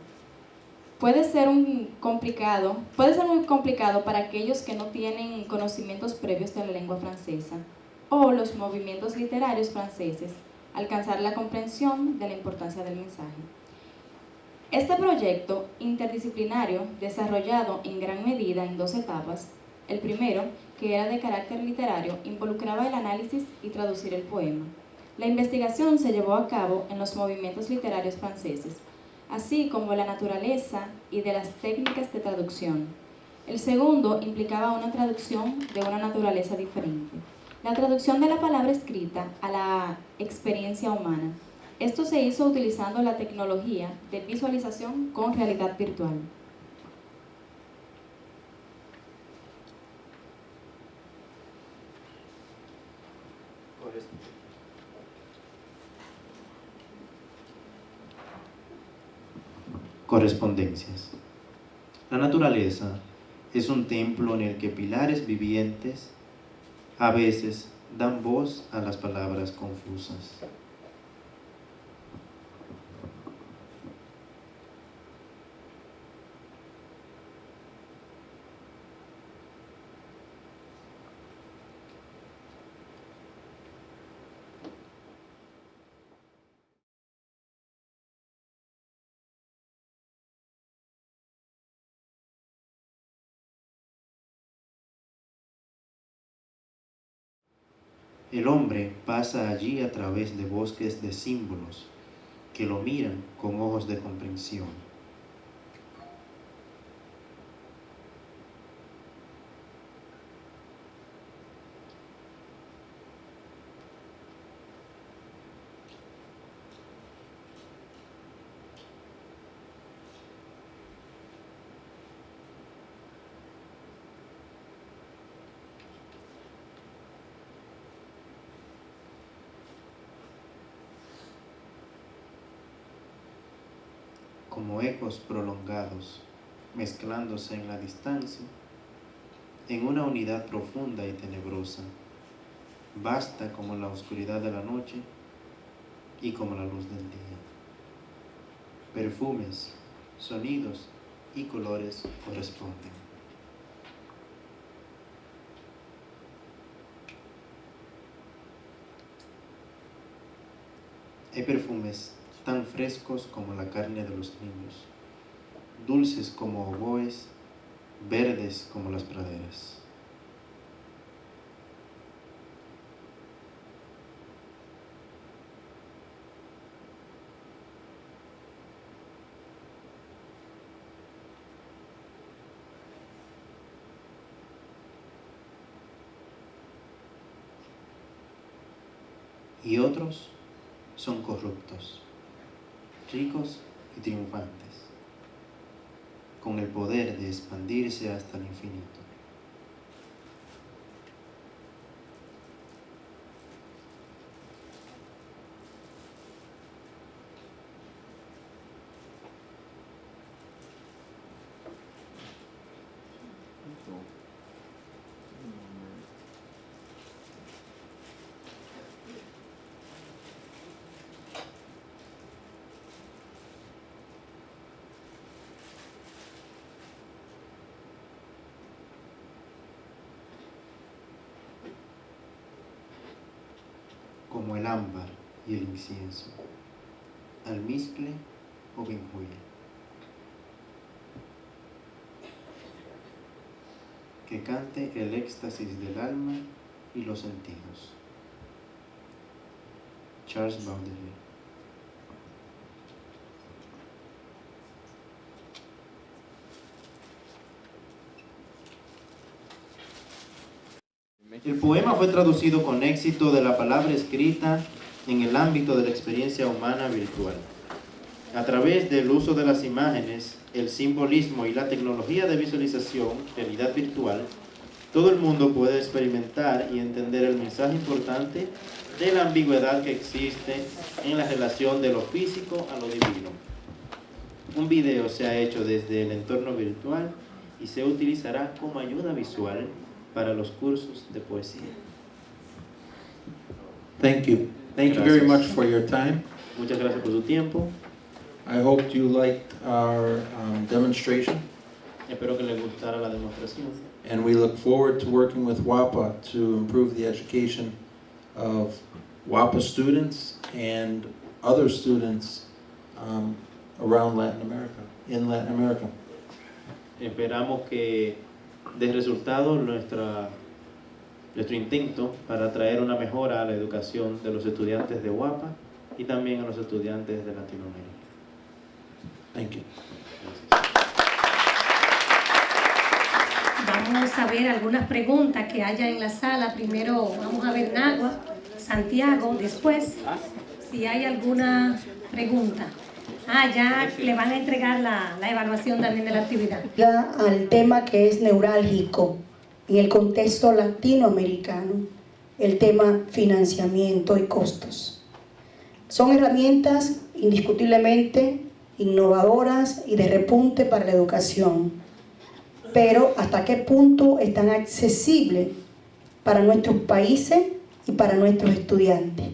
Puede ser muy complicado para aquellos que no tienen conocimientos previos de la lengua francesa o los movimientos literarios franceses alcanzar la comprensión de la importancia del mensaje. Este proyecto interdisciplinario, desarrollado en gran medida en dos etapas, el primero, que era de carácter literario, involucraba el análisis y traducir el poema. La investigación se llevó a cabo en los movimientos literarios franceses, así como la naturaleza y de las técnicas de traducción. El segundo implicaba una traducción de una naturaleza diferente, la traducción de la palabra escrita a la experiencia humana. Esto se hizo utilizando la tecnología de visualización con realidad virtual. Correspondencias. La naturaleza es un templo en el que pilares vivientes a veces dan voz a las palabras confusas. El hombre pasa allí a través de bosques de símbolos que lo miran con ojos de comprensión. Como ecos prolongados, mezclándose en la distancia, en una unidad profunda y tenebrosa, vasta como la oscuridad de la noche y como la luz del día. Perfumes, sonidos y colores corresponden. Hay perfumes tan frescos como la carne de los niños, dulces como oboes, verdes como las praderas. Y otros son corruptos, ricos y triunfantes, con el poder de expandirse hasta el infinito. Como el ámbar y el incienso, almizcle o benjuel. Que cante el éxtasis del alma y los sentidos. Charles Baudelaire. El poema fue traducido con éxito de la palabra escrita en el ámbito de la experiencia humana virtual. A través del uso de las imágenes, el simbolismo y la tecnología de visualización, realidad virtual, todo el mundo puede experimentar y entender el mensaje importante de la ambigüedad que existe en la relación de lo físico a lo divino. Un video se ha hecho desde el entorno virtual y se utilizará como ayuda visual para los cursos de poesía. Thank you. Thank you very much for your time. Muchas gracias por su tiempo. I hope you liked our demonstration, Espero que les gustara la demostración. and we look forward to working with WAPA to improve the education of WAPA students and other students around Latin America, in Latin America. Esperamos que dé resultado nuestro intento para traer una mejora a la educación de los estudiantes de WAPA y también a los estudiantes de Latinoamérica. Thank you. Vamos a ver algunas preguntas que haya en la sala. Primero vamos a ver Nagua, Santiago, después si hay alguna pregunta. Ya le van a entregar la evaluación también de la actividad. Al tema que es neurálgico en el contexto latinoamericano, el tema financiamiento y costos. Son herramientas indiscutiblemente innovadoras y de repunte para la educación, pero ¿hasta qué punto están accesibles para nuestros países y para nuestros estudiantes?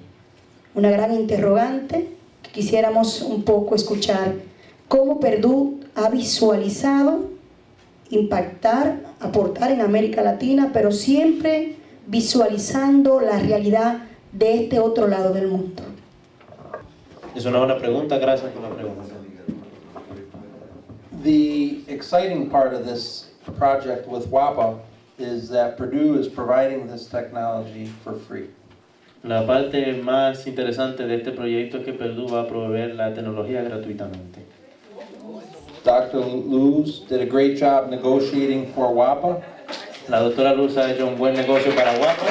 Una gran interrogante que quisiéramos un poco escuchar cómo Purdue ha visualizado impactar, aportar en América Latina, pero siempre visualizando la realidad de este otro lado del mundo. Es una buena pregunta, gracias por la pregunta. The exciting part of this project with WAPA is that Purdue is providing this technology for free. La parte más interesante de este proyecto es que Purdue va a proveer la tecnología gratuitamente. Dr. Luz did a great job negotiating for WAPA, La doctora Luz ha hecho un buen negocio para WAPA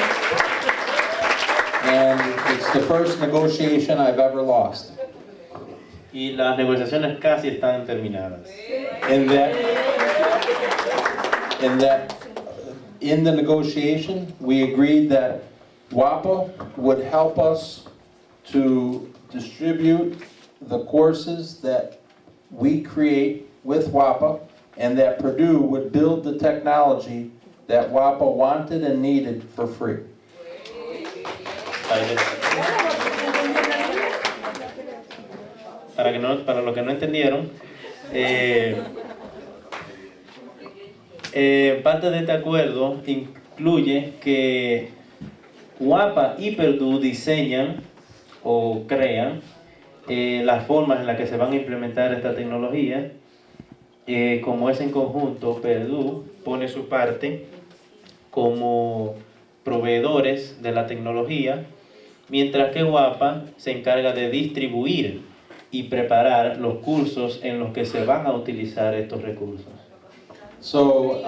and it's the first negotiation I've ever lost. y las negociaciones casi están terminadas. In the negotiation, we agreed that WAPA would help us to distribute the courses that we create with WAPA, and that Purdue would build the technology that WAPA wanted and needed for free. Para los que no entendieron, parte de este acuerdo incluye que WAPA y Purdue diseñan o crean las formas en las que se van a implementar esta tecnología. Como es en conjunto, Purdue pone su parte como proveedores de la tecnología, mientras que UAPA se encarga de distribuir y preparar los cursos en los que se van a utilizar estos recursos. So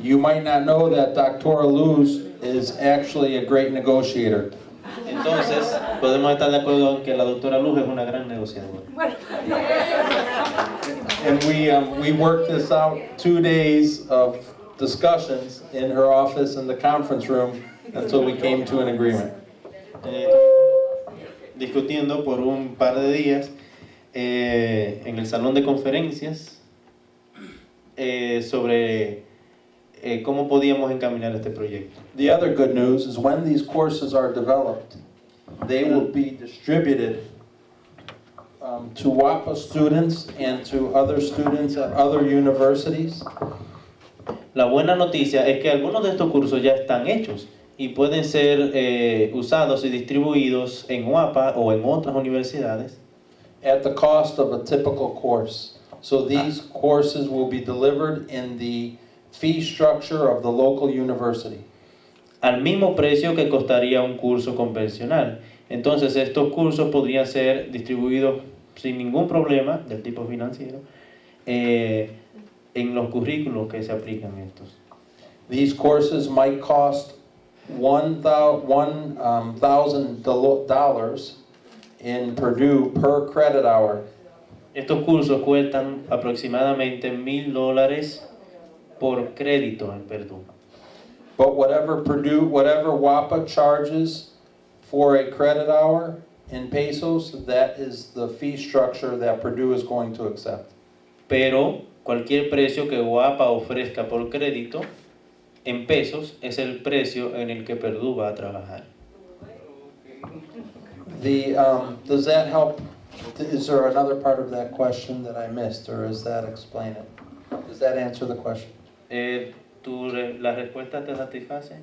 you might not know that Dr. Luz is actually a great negotiator. Entonces, podemos estar de acuerdo en que la doctora Luz es una gran negociadora. And we worked this out 2 days of discussions in her office in the conference room until we came to an agreement. Discutiendo por un par de días en el salón de conferencias sobre cómo podíamos encaminar este proyecto. The other good news is when these courses are developed, they will be distributed to WAPA students and to other students at other universities. La buena noticia es que algunos de estos cursos ya están hechos y pueden ser usados y distribuidos en UAPA o en otras universidades At the cost of a typical course. So these courses will be delivered in the fee structure of the local university. al mismo precio que costaría un curso convencional. Entonces estos cursos podrían ser distribuidos sin ningún problema del tipo financiero en los currículos que se aplican a estos. These courses might cost $1,000 in Purdue per credit hour. Estos cursos cuestan aproximadamente $1,000 por crédito en Purdue. But whatever WAPA charges for a credit hour in pesos, that is the fee structure that Purdue is going to accept. Pero cualquier precio que UAPA ofrezca por crédito en pesos es el precio en el que Purdue va a trabajar. Does that help? Is there another part of that question that I missed, or does that explain it? Does that answer the question? ¿La respuesta te satisface?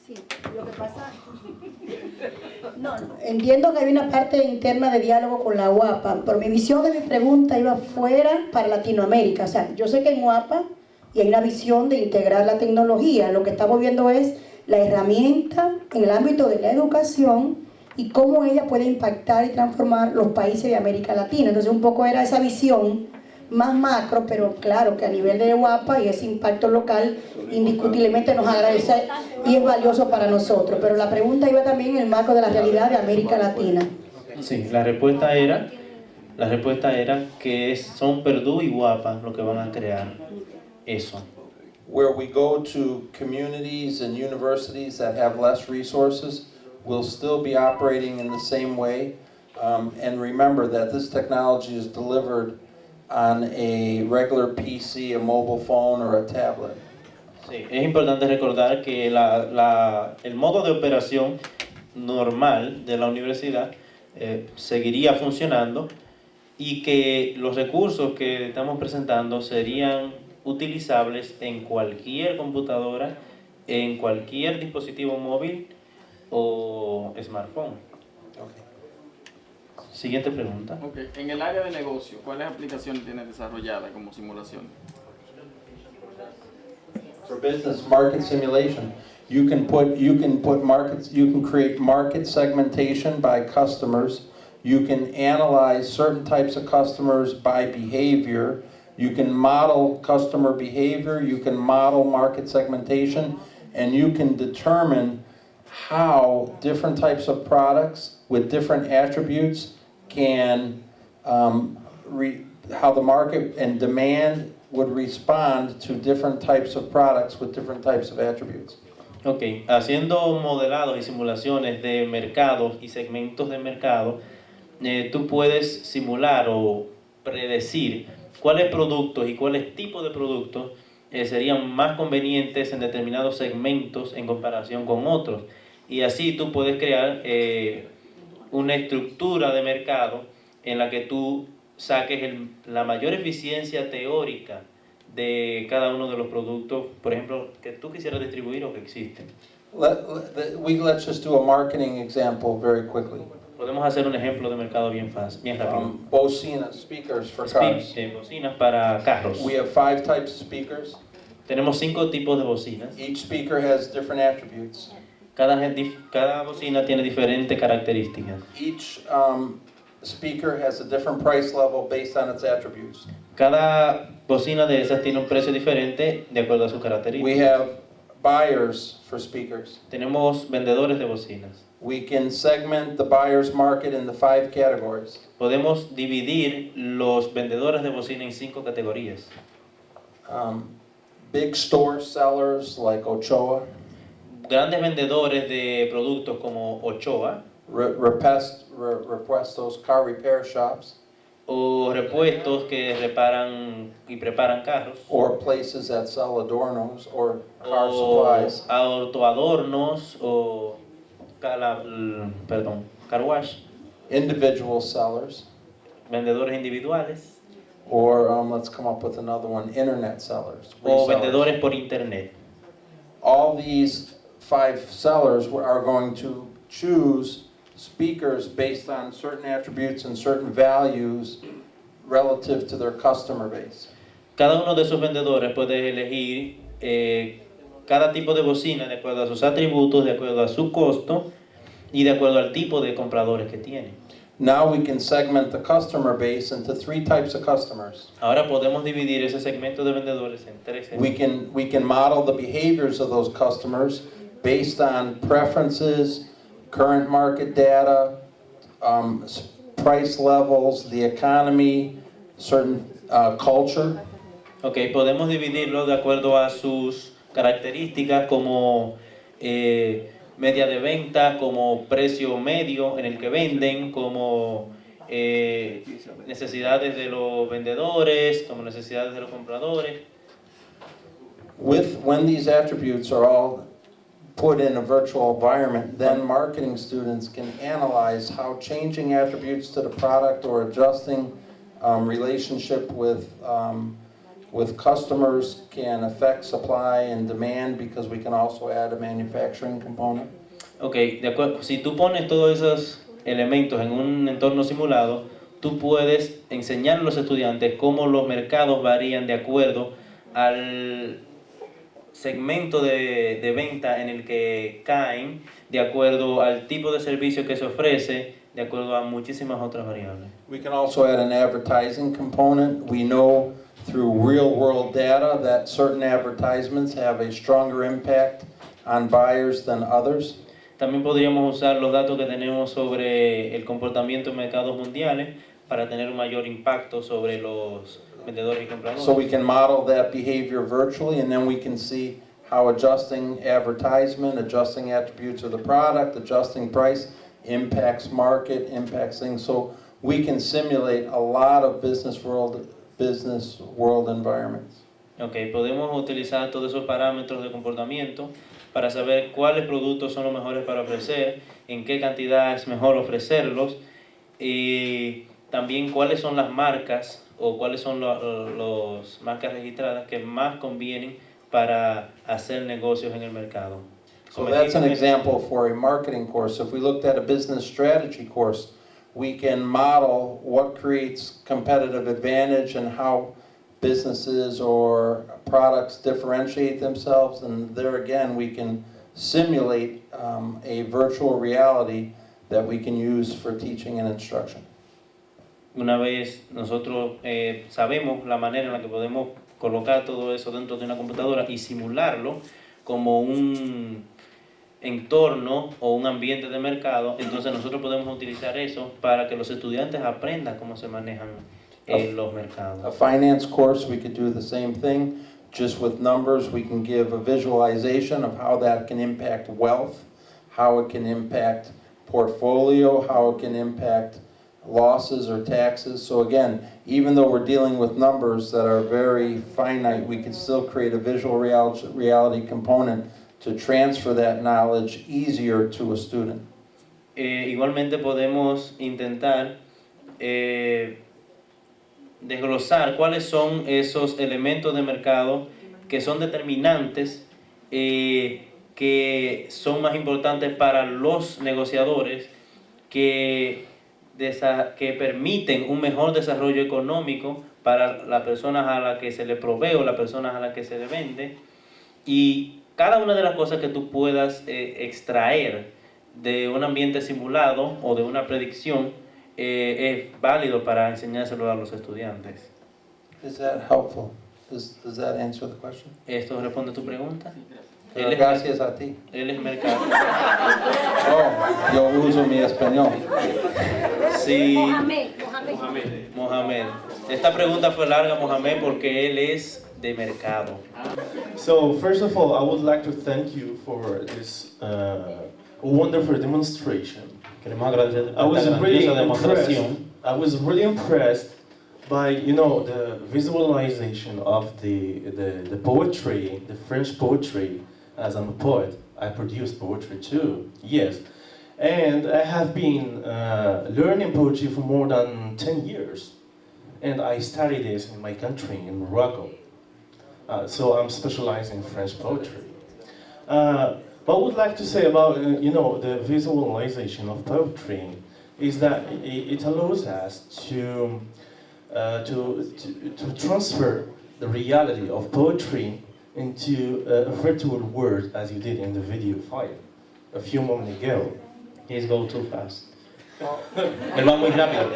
Sí, lo que pasa... No, entiendo que hay una parte interna de diálogo con la UAPA, pero mi visión de mi pregunta iba fuera para Latinoamérica. O sea, yo sé que en UAPA y hay una visión de integrar la tecnología. Lo que estamos viendo es la herramienta en el ámbito de la educación y cómo ella puede impactar y transformar los países de América Latina. Entonces un poco era esa visión más macro, pero claro que a nivel de UAPA y ese impacto local indiscutiblemente nos agradece y es valioso para nosotros. Pero la pregunta iba también en el marco de la realidad de América Latina. Sí, la respuesta era que son Purdue y UAPA los que van a crear eso. Where we go to communities and universities that have less resources, we'll still be operating in the same way. And remember that this technology is delivered on a regular PC, a mobile phone, or a tablet. Sí, es importante recordar que el modo de operación normal de la universidad seguiría funcionando y que los recursos que estamos presentando serían utilizables en cualquier computadora, en cualquier dispositivo móvil o smartphone. Okay. Siguiente pregunta. Okay. En el área de negocio, ¿cuáles aplicaciones tienes desarrolladas como simulación? For business, market simulation. You can put markets. You can create market segmentation by customers. You can analyze certain types of customers by behavior. You can model customer behavior. You can model market segmentation, and you can determine how different types of products with different attributes can how the market and demand would respond to different types of products with different types of attributes. Ok, haciendo modelados y simulaciones de mercados y segmentos de mercado, tú puedes simular o predecir cuáles productos y cuáles tipos de productos serían más convenientes en determinados segmentos en comparación con otros. Y así tú puedes crear una estructura de mercado en la que tú saques la mayor eficiencia teórica de cada uno de los productos, por ejemplo, que tú quisieras distribuir o que existen. Let's just do a marketing example very quickly. Podemos hacer un ejemplo de mercado bien fácil, bien rápido. Bocina, speakers for cars. Bocinas para carros. We have 5 types of speakers. Tenemos 5 tipos de bocinas. Each speaker has different attributes. Cada bocina tiene diferentes características. Each speaker has a different price level based on its attributes. Cada bocina de esas tiene un precio diferente de acuerdo a sus We características. have buyers for speakers. Tenemos vendedores de bocinas. We can segment the buyer's market into 5 categories. Podemos dividir los vendedores de bocina en 5 categorías. Big store sellers like Ochoa, Grandes vendedores de productos como Ochoa Repuestos car repair shops, o repuestos que reparan y preparan carros or places that sell adornos or car o supplies. autoadornos o car wash, Individual sellers, vendedores individuales or let's come up with another one, internet sellers. o resellers. vendedores por internet. All these 5 sellers are going to choose speakers based on certain attributes and certain values relative to their customer base. Cada uno de esos vendedores puede elegir cada tipo de bocina de acuerdo a sus atributos, de acuerdo a su costo y de acuerdo al tipo de compradores que tiene. Now we can segment the customer base into 3 types of customers. Ahora podemos dividir ese segmento de vendedores en 3 We can model the behaviors of those customers based on preferences, current market data, price levels, the economy, certain culture. Ok, podemos dividirlo de acuerdo a sus características como media de venta, como precio medio en el que venden, como necesidades de los vendedores, como necesidades de los compradores. When these attributes are all put in a virtual environment, then marketing students can analyze how changing attributes to the product or adjusting relationship with customers can affect supply and demand, because we can also add a manufacturing component. Ok, de acuerdo. Si tú pones todos esos elementos en un entorno simulado, tú puedes enseñar a los estudiantes cómo los mercados varían de acuerdo al segmento de venta en el que caen, de acuerdo al tipo de servicio que se ofrece, de acuerdo a muchísimas otras variables. We can also add an advertising component. We know through real-world data that certain advertisements have a stronger impact on buyers than others. También podríamos usar los datos que tenemos sobre el comportamiento en mercados mundiales para tener un mayor impacto sobre los vendedores y compradores. So we can model that behavior virtually, and then we can see how adjusting advertisement, adjusting attributes of the product, adjusting price impacts market, impacts things. So we can simulate a lot of business world environments. Ok, podemos utilizar todos esos parámetros de comportamiento para saber cuáles productos son los mejores para ofrecer, en qué cantidad es mejor ofrecerlos, y también cuáles son las marcas o cuáles son las marcas registradas que más convienen para hacer negocios en el mercado. So that's an example for a marketing course. If we looked at a business strategy course, we can model what creates competitive advantage and how businesses or products differentiate themselves, and there again we can simulate a virtual reality that we can use for teaching and instruction. Una vez nosotros sabemos la manera en la que podemos colocar todo eso dentro de una computadora y simularlo como un entorno o un ambiente de mercado, entonces nosotros podemos utilizar eso para que los estudiantes aprendan cómo se manejan los mercados. A finance course, we could do the same thing, just with numbers. We can give a visualization of how that can impact wealth, how it can impact portfolio, how it can impact losses or taxes. So again, even though we're dealing with numbers that are very finite, we can still create a visual reality component to transfer that knowledge easier to a student. Igualmente podemos intentar desglosar cuáles son esos elementos de mercado que son determinantes, que son más importantes para los negociadores que permiten un mejor desarrollo económico para las personas a las que se le provee o las personas a las que se le vende. Y cada una de las cosas que tú puedas extraer de un ambiente simulado o de una predicción es válido para enseñárselo a los estudiantes. Is that helpful? Does that answer the question? ¿Esto responde a tu pregunta? Pero gracias a ti. Él es mercado. Oh, yo uso mi español. Sí. Mohamed. Mohamed. Esta pregunta fue larga, Mohamed, porque él es de mercado. So, first of all, I would like to thank you for this wonderful demonstration. Queremos agradecer I was esta really grandiosa impressed. demostración. I was really impressed by, the visualization of the poetry, the French poetry. As I'm a poet, I produce poetry too. Yes, and I have been learning poetry for more than 10 years, and I studied this in my country, in Morocco. So I'm specialized in French poetry. What I would like to say about the visualization of poetry is that it allows us to transfer the reality of poetry into a virtual world, as you did in the video file a few moments ago. He's go too fast. Él va muy rápido.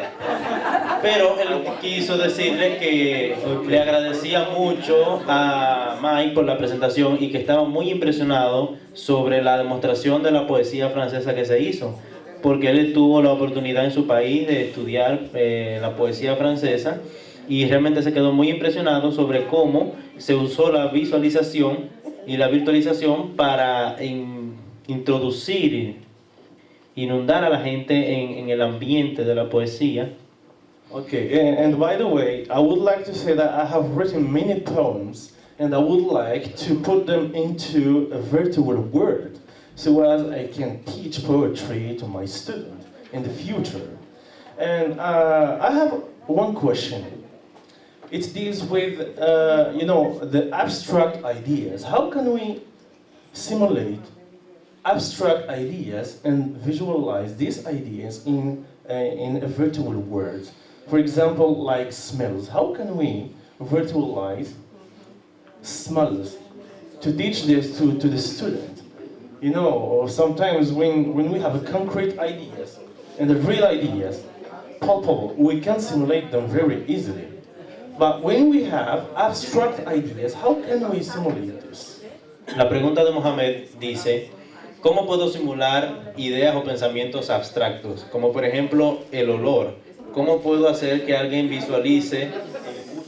Pero él quiso decirle que le agradecía mucho a Mike por la presentación y que estaba muy impresionado sobre la demostración de la poesía francesa que se hizo, porque él tuvo la oportunidad en su país de estudiar la poesía francesa y realmente se quedó muy impresionado sobre cómo se usó la visualización y la virtualización para inundar a la gente en el ambiente de la poesía. Okay, and by the way, I would like to say that I have written many poems and I would like to put them into a virtual world so as I can teach poetry to my students in the future. And I have one question. It deals with, the abstract ideas. How can we simulate abstract ideas and visualize these ideas in a virtual world? For example, like smells. How can we virtualize smells to teach this to the student? Or sometimes when we have concrete ideas and the real ideas, palpable, we can simulate them very easily. But when we have abstract ideas, how can we simulate this? La pregunta de Mohamed dice: ¿cómo puedo simular ideas o pensamientos abstractos? Como por ejemplo el olor. ¿Cómo puedo hacer que alguien visualice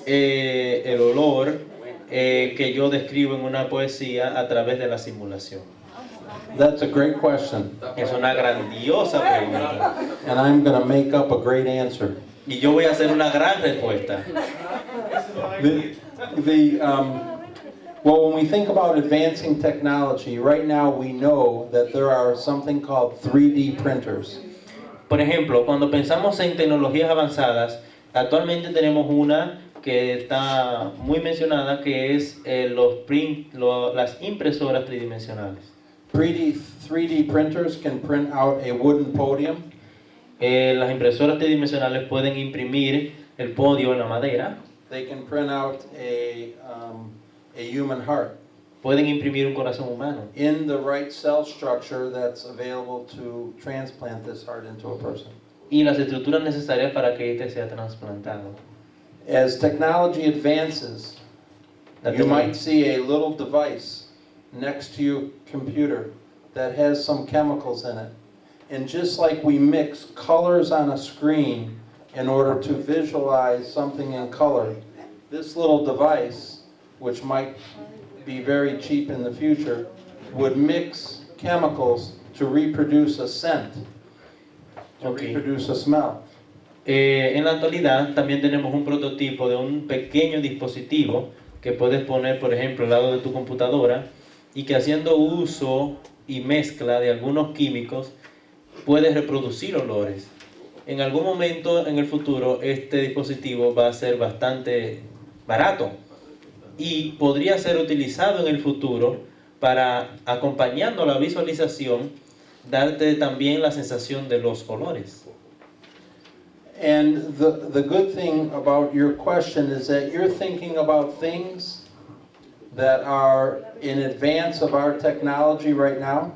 el olor que yo describo en una poesía a través de la simulación? That's a great question. Es una grandiosa pregunta. And I'm going to make up a great answer. Y yo voy a hacer una gran respuesta. Well, when we think about advancing technology, right now we know that there are something called 3D printers. Por ejemplo, cuando pensamos en tecnologías avanzadas, actualmente tenemos una que está muy mencionada, que es las impresoras tridimensionales. 3D printers can print out a wooden podium. Las impresoras tridimensionales pueden imprimir el podio en la madera. They can print out a human heart Pueden imprimir un corazón humano in the right cell structure that's available to transplant this heart into a person. y las estructuras necesarias para que este sea trasplantado. As technology advances, you might see a little device next to your computer that has some chemicals in it. And just like we mix colors on a screen in order to visualize something in color, this little device, which might be very cheap in the future, would mix chemicals to reproduce a scent, to reproduce a smell. En la actualidad también tenemos un prototipo de un pequeño dispositivo que puedes poner, por ejemplo, al lado de tu computadora y que haciendo uso y mezcla de algunos químicos puedes reproducir olores. En algún momento en el futuro este dispositivo va a ser bastante barato y podría ser utilizado en el futuro para, acompañando la visualización, darte también la sensación de los olores. And the good thing about your question is that you're thinking about things that are in advance of our technology right now,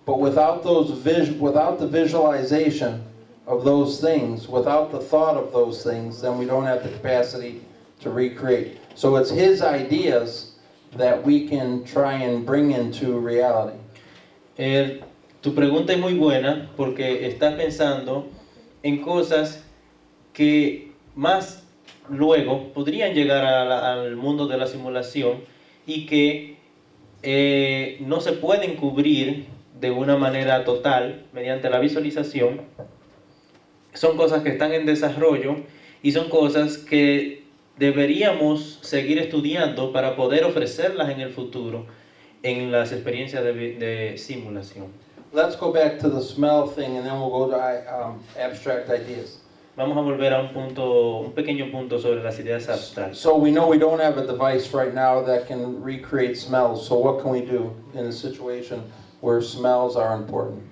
but without without the visualization of those things, without the thought of those things, then we don't have the capacity to recreate. So it's his ideas that we can try and bring into reality. Tu pregunta es muy buena porque estás pensando en cosas que más luego podrían llegar al mundo de la simulación y que no se pueden cubrir de una manera total mediante la visualización. Son cosas que están en desarrollo y son cosas que deberíamos seguir estudiando para poder ofrecerlas en el futuro en las experiencias de simulación. Let's go back to the smell thing and then we'll go to abstract ideas. Vamos a volver a un pequeño punto sobre las ideas abstractas. So we know we don't have a device right now that can recreate smells, so what can we do in a situation where smells are important?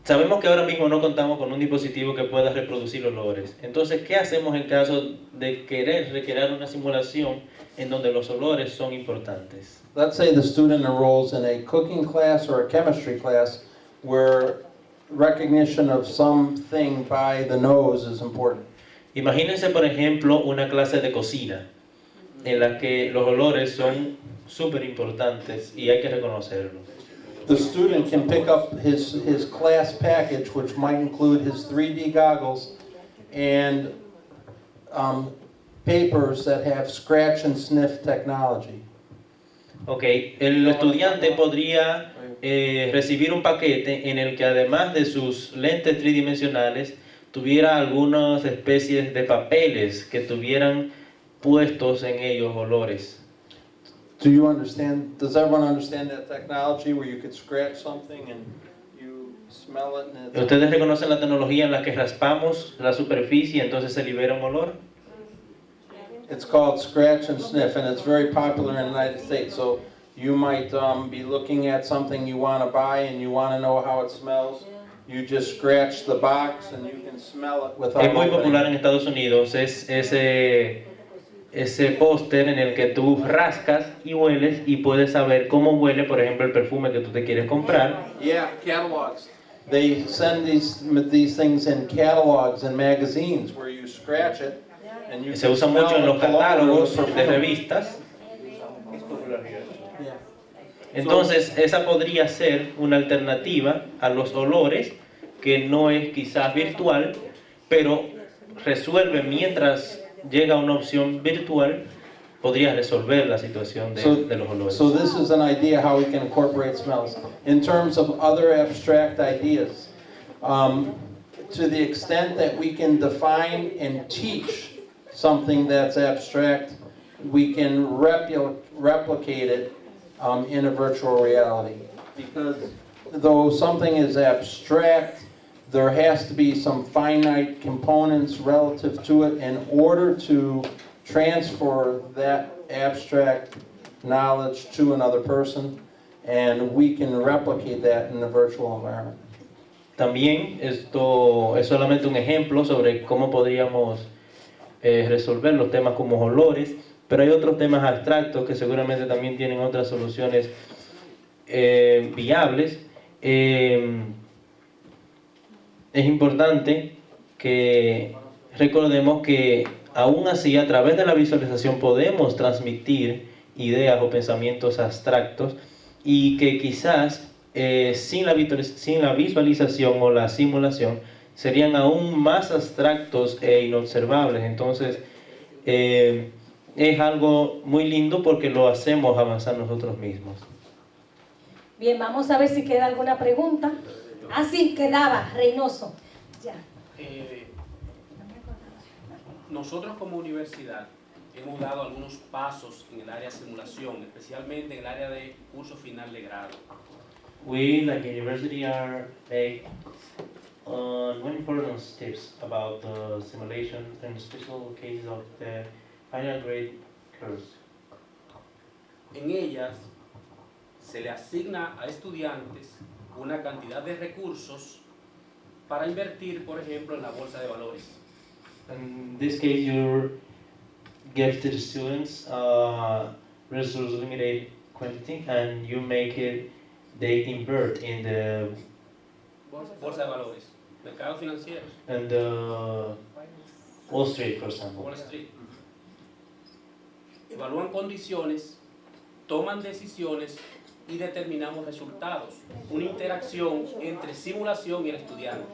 Sabemos que ahora mismo no contamos con un dispositivo que pueda reproducir olores. Entonces, ¿qué hacemos en caso de querer recrear una simulación en donde los olores son importantes? Let's say the student enrolls in a cooking class or a chemistry class where recognition of something by the nose is important. Imagínense, por ejemplo, una clase de cocina en la que los olores son súper importantes y hay que reconocerlos. The student can pick up his class package, which might include his 3D goggles and papers that have scratch and sniff technology. Okay, el estudiante podría recibir un paquete en el que además de sus lentes tridimensionales tuviera algunas especies de papeles que tuvieran puestos en ellos olores. Do you understand? Does everyone understand that technology where you could scratch something and you smell it? And ¿Ustedes reconocen la tecnología en la que raspamos la superficie y entonces se libera un olor? it's called scratch and sniff, and it's very popular in the United States. So you might be looking at something you want to buy and you want to know how it smells. You just scratch the box and you can smell it without Es muy opening. popular en Estados Unidos, es ese póster en el que tú rascas y hueles y puedes saber cómo huele, por ejemplo, el perfume que tú te quieres comprar. Yeah, catalogs. They send these things in catalogs and magazines where you scratch it and you Se can usa smell mucho en los the cologne or catálogos the de perfume. revistas. Yeah. Entonces, esa podría ser una alternativa a los olores, que no es quizás virtual, pero resuelve mientras llega una opción virtual, podría resolver la situación de los olores. So this is an idea how we can incorporate smells. In terms of other abstract ideas, to the extent that we can define and teach something that's abstract, we can replicate it in a virtual reality. Because though something is abstract, there has to be some finite components relative to it in order to transfer that abstract knowledge to another person, and we can replicate that in a virtual environment. También esto es solamente un ejemplo sobre cómo podríamos resolver los temas como olores, pero hay otros temas abstractos que seguramente también tienen otras soluciones viables. Es importante que recordemos que aún así a través de la visualización podemos transmitir ideas o pensamientos abstractos y que quizás sin la visualización o la simulación serían aún más abstractos e inobservables. Entonces es algo muy lindo porque lo hacemos avanzar nosotros mismos. Bien, vamos a ver si queda alguna pregunta. Ah, sí, quedaba, Reynoso. Ya. Nosotros como universidad hemos dado algunos pasos en el área de simulación, especialmente en el área de curso final de grado. We, like university, are on one important steps about the simulation and special cases of the final grade course. En ellas se le asigna a estudiantes una cantidad de recursos para invertir, por ejemplo, en la bolsa de valores. In this case, you give to the students resource limited quantity, and you make it, they invert in the Bolsa de valores, mercados financieros, and the Wall Street, for example. Wall Street. Evalúan condiciones, toman decisiones y determinamos resultados. Una interacción entre simulación y el estudiante.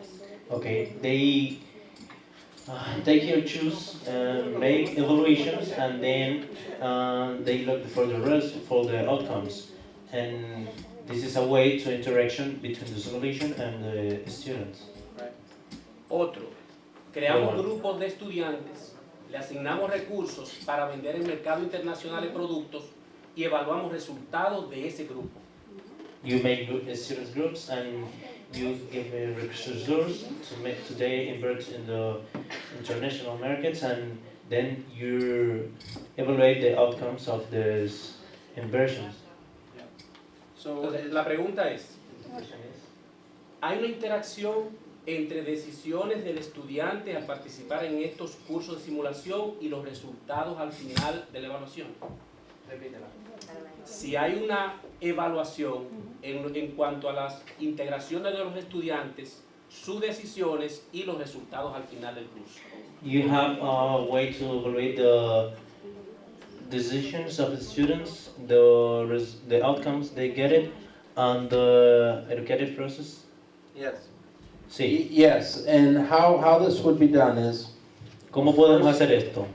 Okay, they take your choose, make evaluations, and then they look for the outcomes. And this is a way to interaction between the simulation and the students. Otro, creamos Bueno. grupos de estudiantes, le asignamos recursos para vender en mercado internacional de productos y evaluamos resultados de ese grupo. You make students groups and you give resources to they invert in the international markets, and then you evaluate the outcomes of these inversions. So Entonces, la pregunta es, ¿hay una interacción entre decisiones del estudiante al participar en estos cursos de simulación y los resultados al final de la evaluación? Repítela. Si hay una evaluación en cuanto a las integraciones de los estudiantes, sus decisiones y los resultados al final del curso. You have a way to evaluate the decisions of the students, the outcomes they get it, and the educative process. yes. Sí. Yes, and how this would be done is ¿Cómo podemos hacer esto?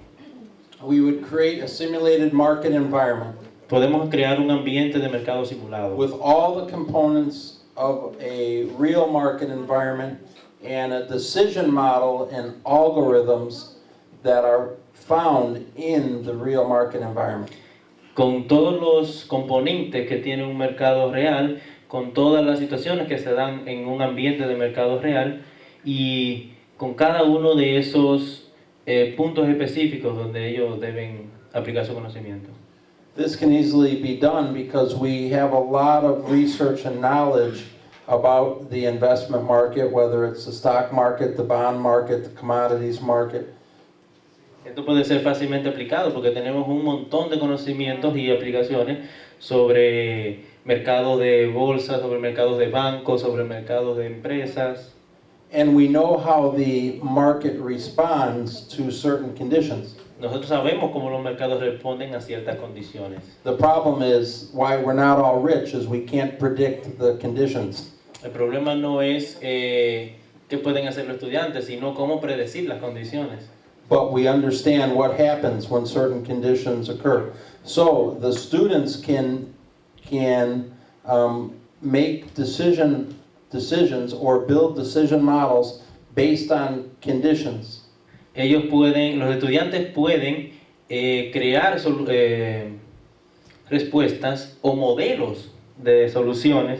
we would create a simulated market environment Podemos crear un ambiente de mercado simulado with all the components of a real market environment and a decision model and algorithms that are found in the real market environment. con todos los componentes que tiene un mercado real, con todas las situaciones que se dan en un ambiente de mercado real y con cada uno de esos puntos específicos donde ellos deben aplicar su conocimiento. This can easily be done because we have a lot of research and knowledge about the investment market, whether it's the stock market, the bond market, the commodities market. Esto puede ser fácilmente aplicado porque tenemos un montón de conocimientos y aplicaciones sobre mercados de bolsa, sobre mercados de bancos, sobre mercados de empresas. And we know how the market responds to certain conditions. Nosotros sabemos cómo los mercados responden a ciertas condiciones. The problem is why we're not all rich is we can't predict the conditions. El problema no es qué pueden hacer los estudiantes, sino cómo predecir las condiciones. But we understand what happens when certain conditions occur. So the students can make decisions or build decision models based on conditions. Los estudiantes pueden crear respuestas o modelos de soluciones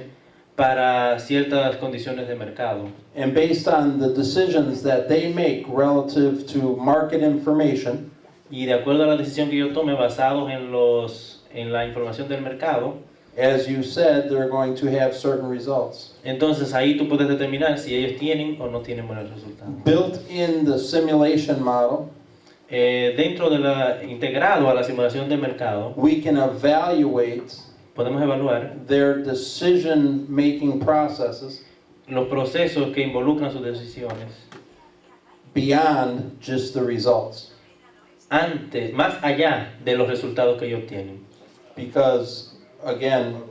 para ciertas condiciones de mercado. And based on the decisions that they make relative to market information, Y de acuerdo a la decisión que yo tome basados en la información del mercado, as you said, they're going to have certain results. entonces ahí tú puedes determinar si ellos tienen o no tienen buenos resultados. Built in the simulation model, Integrado a la simulación de mercado, we can evaluate podemos evaluar their decision-making processes los procesos que involucran sus decisiones beyond just the results. más allá de los resultados que ellos obtienen. Because, again,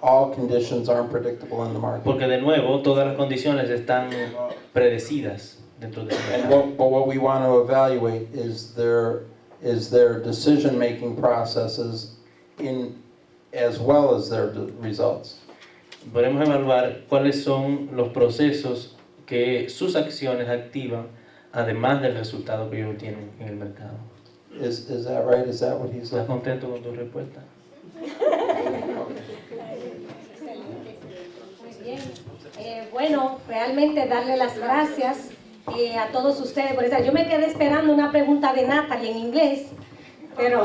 all conditions aren't predictable in the market. Porque de nuevo, todas las condiciones están predecidas dentro del And mercado. what we want to evaluate is their decision-making processes as well as their results. Podemos evaluar cuáles son los procesos que sus acciones activan, además del resultado que ellos obtienen en el mercado. Is that right? Is that what he's ¿Estás looking? contento con tu respuesta? Muy bien. Bueno, realmente darle las gracias a todos ustedes por esa. Yo me quedé esperando una pregunta de Natalie en inglés, pero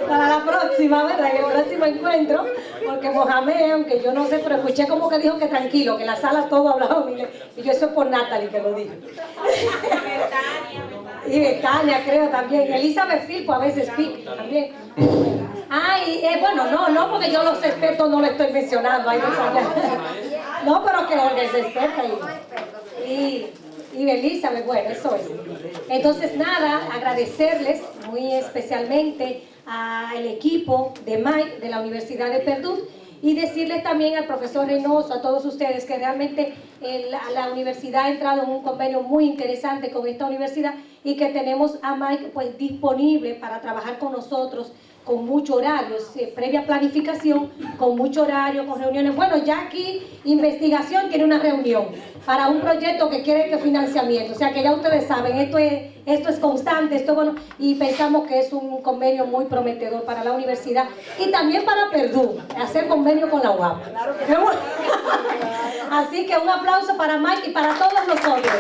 para la próxima, ¿verdad? En el próximo encuentro, porque Mohamed, aunque yo no sé, pero escuché como que dijo que tranquilo, que en la sala todo hablaba inglés, y yo eso es por Natalie que lo dijo. Y Betania creo también, Elizabeth Filpo a veces speak también. Bueno, no, porque yo los expertos no lo estoy mencionando, no, pero que Olga es experta y Elizabeth, bueno, eso es. Entonces, nada, agradecerles muy especialmente al equipo de Mike de la Universidad de Purdue y decirles también al profesor Reynoso, a todos ustedes, que realmente la universidad ha entrado en un convenio muy interesante con esta universidad y que tenemos a Mike pues disponible para trabajar con nosotros con mucho horario, previa planificación, con mucho horario, con reuniones. Bueno, ya aquí investigación tiene una reunión para un proyecto que quiere que financiamiento, o sea que ya ustedes saben, esto es constante, esto es bueno, y pensamos que es un convenio muy prometedor para la universidad y también para Purdue, hacer convenio con la UAP. Así que un aplauso para Mike y para todos nosotros.